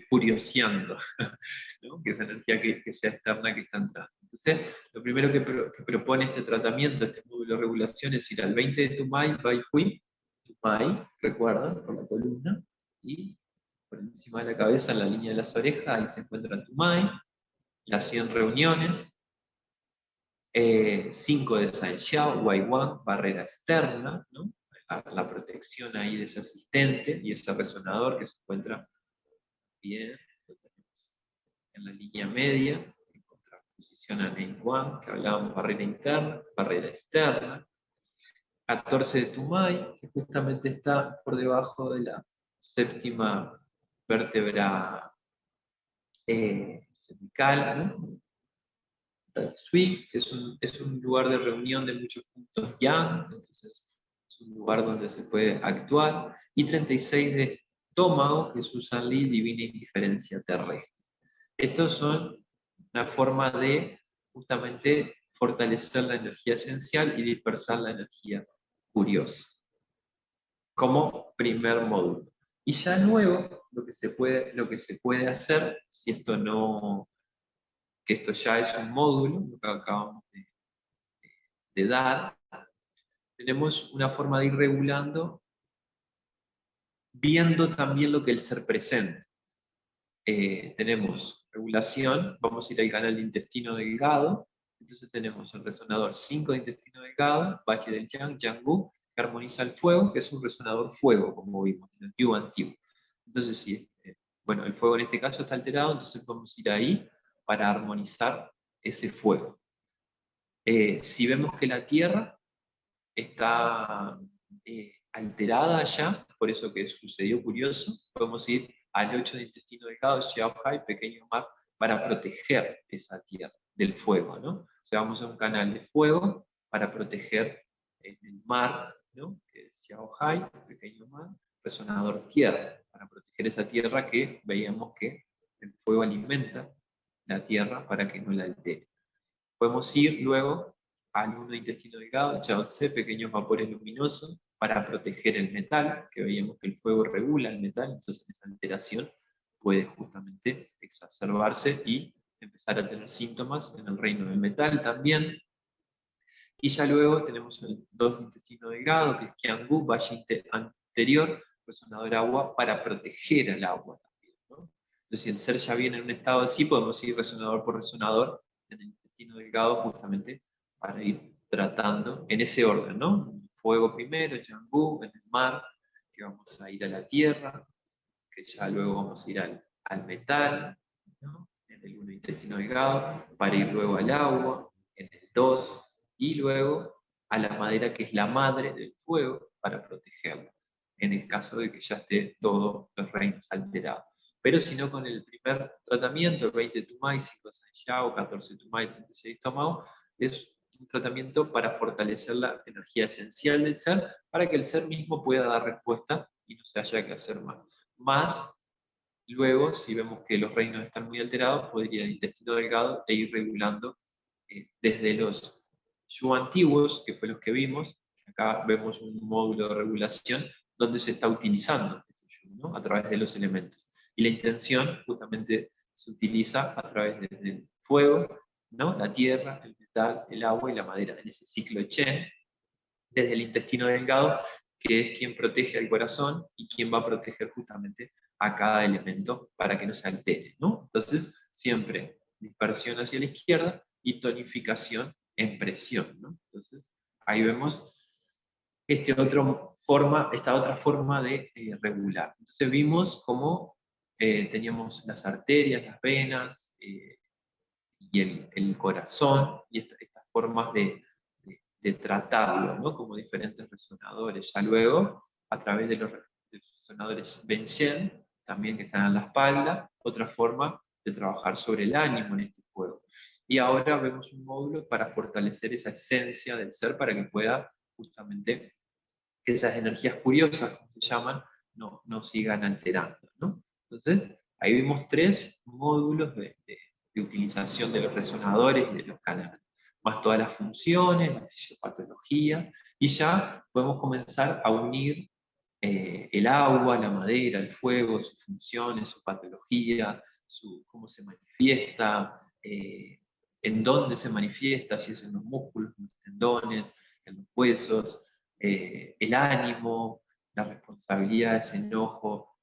curioseando, ¿no? Que esa energía que sea externa que está entrando. Entonces, lo primero que propone este tratamiento, este módulo de regulación, es ir al 20 de Tumay, Bai Hui, Tumay, recuerda, por la columna, y por encima de la cabeza, en la línea de las orejas, ahí se encuentra Tumay, las 100 reuniones, 5 de San Xiao, Waiwan, barrera externa, ¿no? La protección ahí de ese asistente y ese resonador que se encuentra bien, lo tenemos en la línea media, en contraposición a Neiwan, que hablábamos barrera interna, barrera externa. 14 de Tumay, que justamente está por debajo de la séptima vértebra cervical, ¿no? Sui, que es un lugar de reunión de muchos puntos yang, entonces es un lugar donde se puede actuar. Y 36 estómago, que Susan Lee, Divina Indiferencia Terrestre. Estos son una forma de justamente fortalecer la energía esencial y dispersar la energía curiosa, como primer módulo. Y ya luego, lo que se puede hacer, si esto no, que esto ya es un módulo, lo que acabamos de dar, tenemos una forma de ir regulando, viendo también lo que el ser presenta. Tenemos regulación, vamos a ir al canal de intestino delgado, entonces tenemos el resonador 5 de intestino delgado, Valle del Yang, Yang-gu, que armoniza el fuego, que es un resonador fuego, como vimos, en el Yu antiguo. Entonces, sí, bueno, el fuego en este caso está alterado, entonces podemos ir ahí para armonizar ese fuego. Si vemos que la Tierra está alterada ya, por eso que sucedió curioso, podemos ir al 8 de intestino delgado, Xiaohai, pequeño mar, para proteger esa tierra del fuego, ¿no? O sea, vamos a un canal de fuego para proteger el mar, ¿no? Que es Xiaohai, pequeño mar, resonador tierra, para proteger esa tierra que veíamos que el fuego alimenta la tierra para que no la altere. Podemos ir luego al 1 de intestino delgado, Chao Tse, pequeños vapores luminosos, para proteger el metal, que veíamos que el fuego regula el metal, entonces esa alteración puede justamente exacerbarse y empezar a tener síntomas en el reino del metal también. Y ya luego tenemos el 2 de intestino delgado, que es Qianggu, valle anterior, resonador agua, para proteger al agua también, ¿no? Entonces, si el ser ya viene en un estado así, podemos ir resonador por resonador en el intestino delgado justamente para ir tratando en ese orden, ¿no? Fuego primero, Qianggu, en el mar, que vamos a ir a la tierra, que ya luego vamos a ir al metal, ¿no? En el 1 intestino delgado, para ir luego al agua, en el 2, y luego a la madera, que es la madre del fuego, para protegerla, en el caso de que ya esté todos los reinos alterados. Pero si no, con el primer tratamiento, el 20 Tumai, 5 Sanjiao, 14 Tumai, 36 Tomao, es un tratamiento para fortalecer la energía esencial del ser, para que el ser mismo pueda dar respuesta y no se haya que hacer más. Luego, si vemos que los reinos están muy alterados, podría ir al intestino delgado e ir regulando desde los Yu antiguos, que fue los que vimos. Acá vemos un módulo de regulación donde se está utilizando este Yu, ¿no? A través de los elementos. Y la intención justamente se utiliza a través del fuego, ¿no? La tierra, el metal, el agua y la madera, en ese ciclo Chen, desde el intestino delgado, que es quien protege al corazón y quien va a proteger justamente a cada elemento para que no se altere, ¿no? Entonces, siempre dispersión hacia la izquierda y tonificación en presión, ¿no? Entonces, ahí vemos esta otra forma de regular. Entonces vimos cómo teníamos las arterias, las venas y el corazón y estas formas de tratarlo, ¿no? Como diferentes resonadores. Ya luego, a través de los resonadores Benchen, también que están en la espalda, otra forma de trabajar sobre el ánimo en este fuego. Y ahora vemos un módulo para fortalecer esa esencia del ser para que pueda justamente que esas energías curiosas, como se llaman, no sigan alterando, ¿no? Entonces, ahí vimos 3 módulos de utilización de los resonadores y de los canales, más todas las funciones, la fisiopatología, y ya podemos comenzar a unir el agua, la madera, el fuego, sus funciones, su patología, cómo se manifiesta, en dónde se manifiesta, si es en los músculos, en los tendones, en los huesos, el ánimo, la responsabilidad, ese enojo,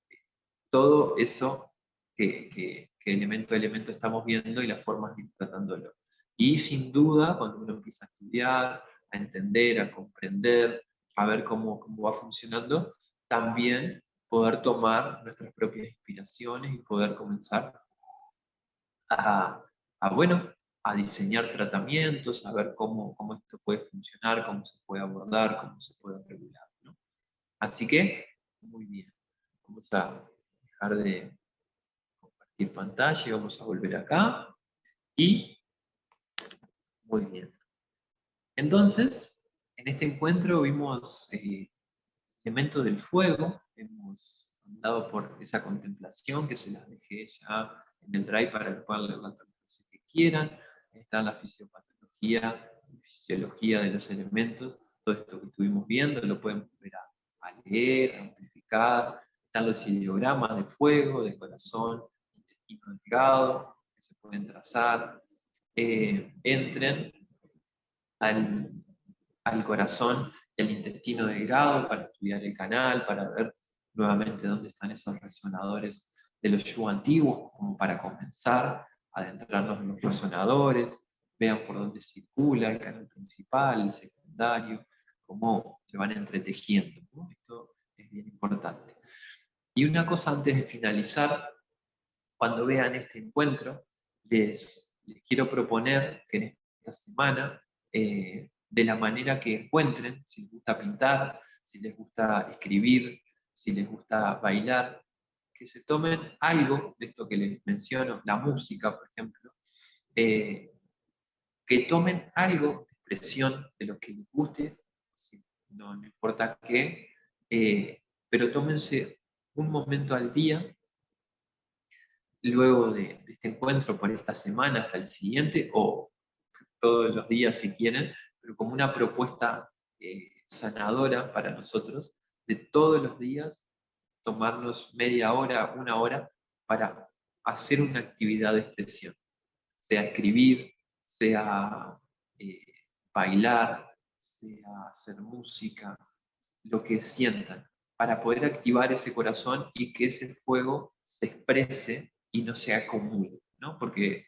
todo eso que elemento a elemento estamos viendo y las formas de ir tratándolo. Y sin duda, cuando uno empieza a estudiar, a entender, a comprender, a ver cómo va funcionando, también poder tomar nuestras propias inspiraciones y poder comenzar bueno, a diseñar tratamientos, a ver cómo esto puede funcionar, cómo se puede abordar, cómo se puede regular, ¿no? Así que, muy bien. Vamos a dejar de compartir pantalla y vamos a volver acá. Y, muy bien. Entonces, en este encuentro vimos elementos del fuego, hemos dado por esa contemplación, que se las dejé ya en el drive para que puedan leer las veces que quieran. Está la fisiopatología y fisiología de los elementos, todo esto que estuvimos viendo, lo pueden volver a leer, a amplificar. Están los ideogramas de fuego, de corazón, intestino delgado, que se pueden trazar. Entren al corazón y al intestino delgado para estudiar el canal, para ver nuevamente dónde están esos resonadores de los Yu antiguos, como para comenzar a adentrarnos en los resonadores, vean por dónde circula el canal principal, el secundario, cómo se van entretejiendo, ¿no? Esto es bien importante. Y una cosa antes de finalizar, cuando vean este encuentro, les quiero proponer que en esta semana, de la manera que encuentren, si les gusta pintar, si les gusta escribir, si les gusta bailar, que se tomen algo de esto que les menciono, la música, por ejemplo, que tomen algo de expresión de lo que les guste, no importa qué, pero tómense un momento al día, luego de este encuentro por esta semana hasta el siguiente, o todos los días si quieren, pero como una propuesta sanadora para nosotros, de todos los días tomarnos media hora, una hora, para hacer una actividad de expresión, sea escribir, sea eh, bailar, sea hacer música, lo que sientan, para poder activar ese corazón y que ese fuego se exprese y no se acumule, ¿no? Porque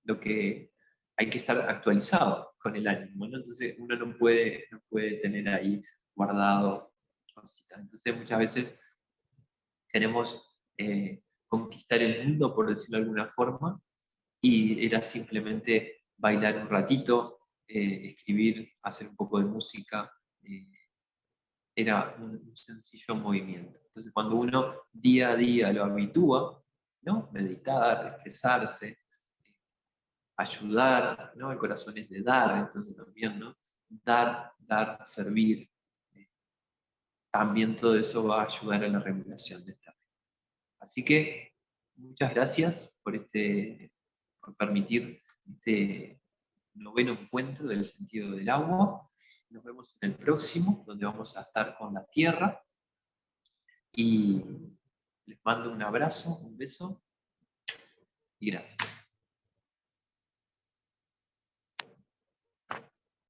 lo que hay que estar actualizado con el ánimo, ¿no? Entonces uno no puede tener ahí guardado cositas. Entonces muchas veces queremos conquistar el mundo, por decirlo de alguna forma, y era simplemente bailar un ratito, escribir, hacer un poco de música, era un sencillo movimiento. Entonces cuando uno día a día lo habitúa, ¿no? Meditar, expresarse, ayudar, ¿no? El corazón es de dar, entonces también, ¿no? Dar, servir, también todo eso va a ayudar a la regulación de esta mente. Así que muchas gracias por permitir este noveno encuentro del sentido del agua. Nos vemos en el próximo, donde vamos a estar con la tierra. Y les mando un abrazo, un beso y gracias.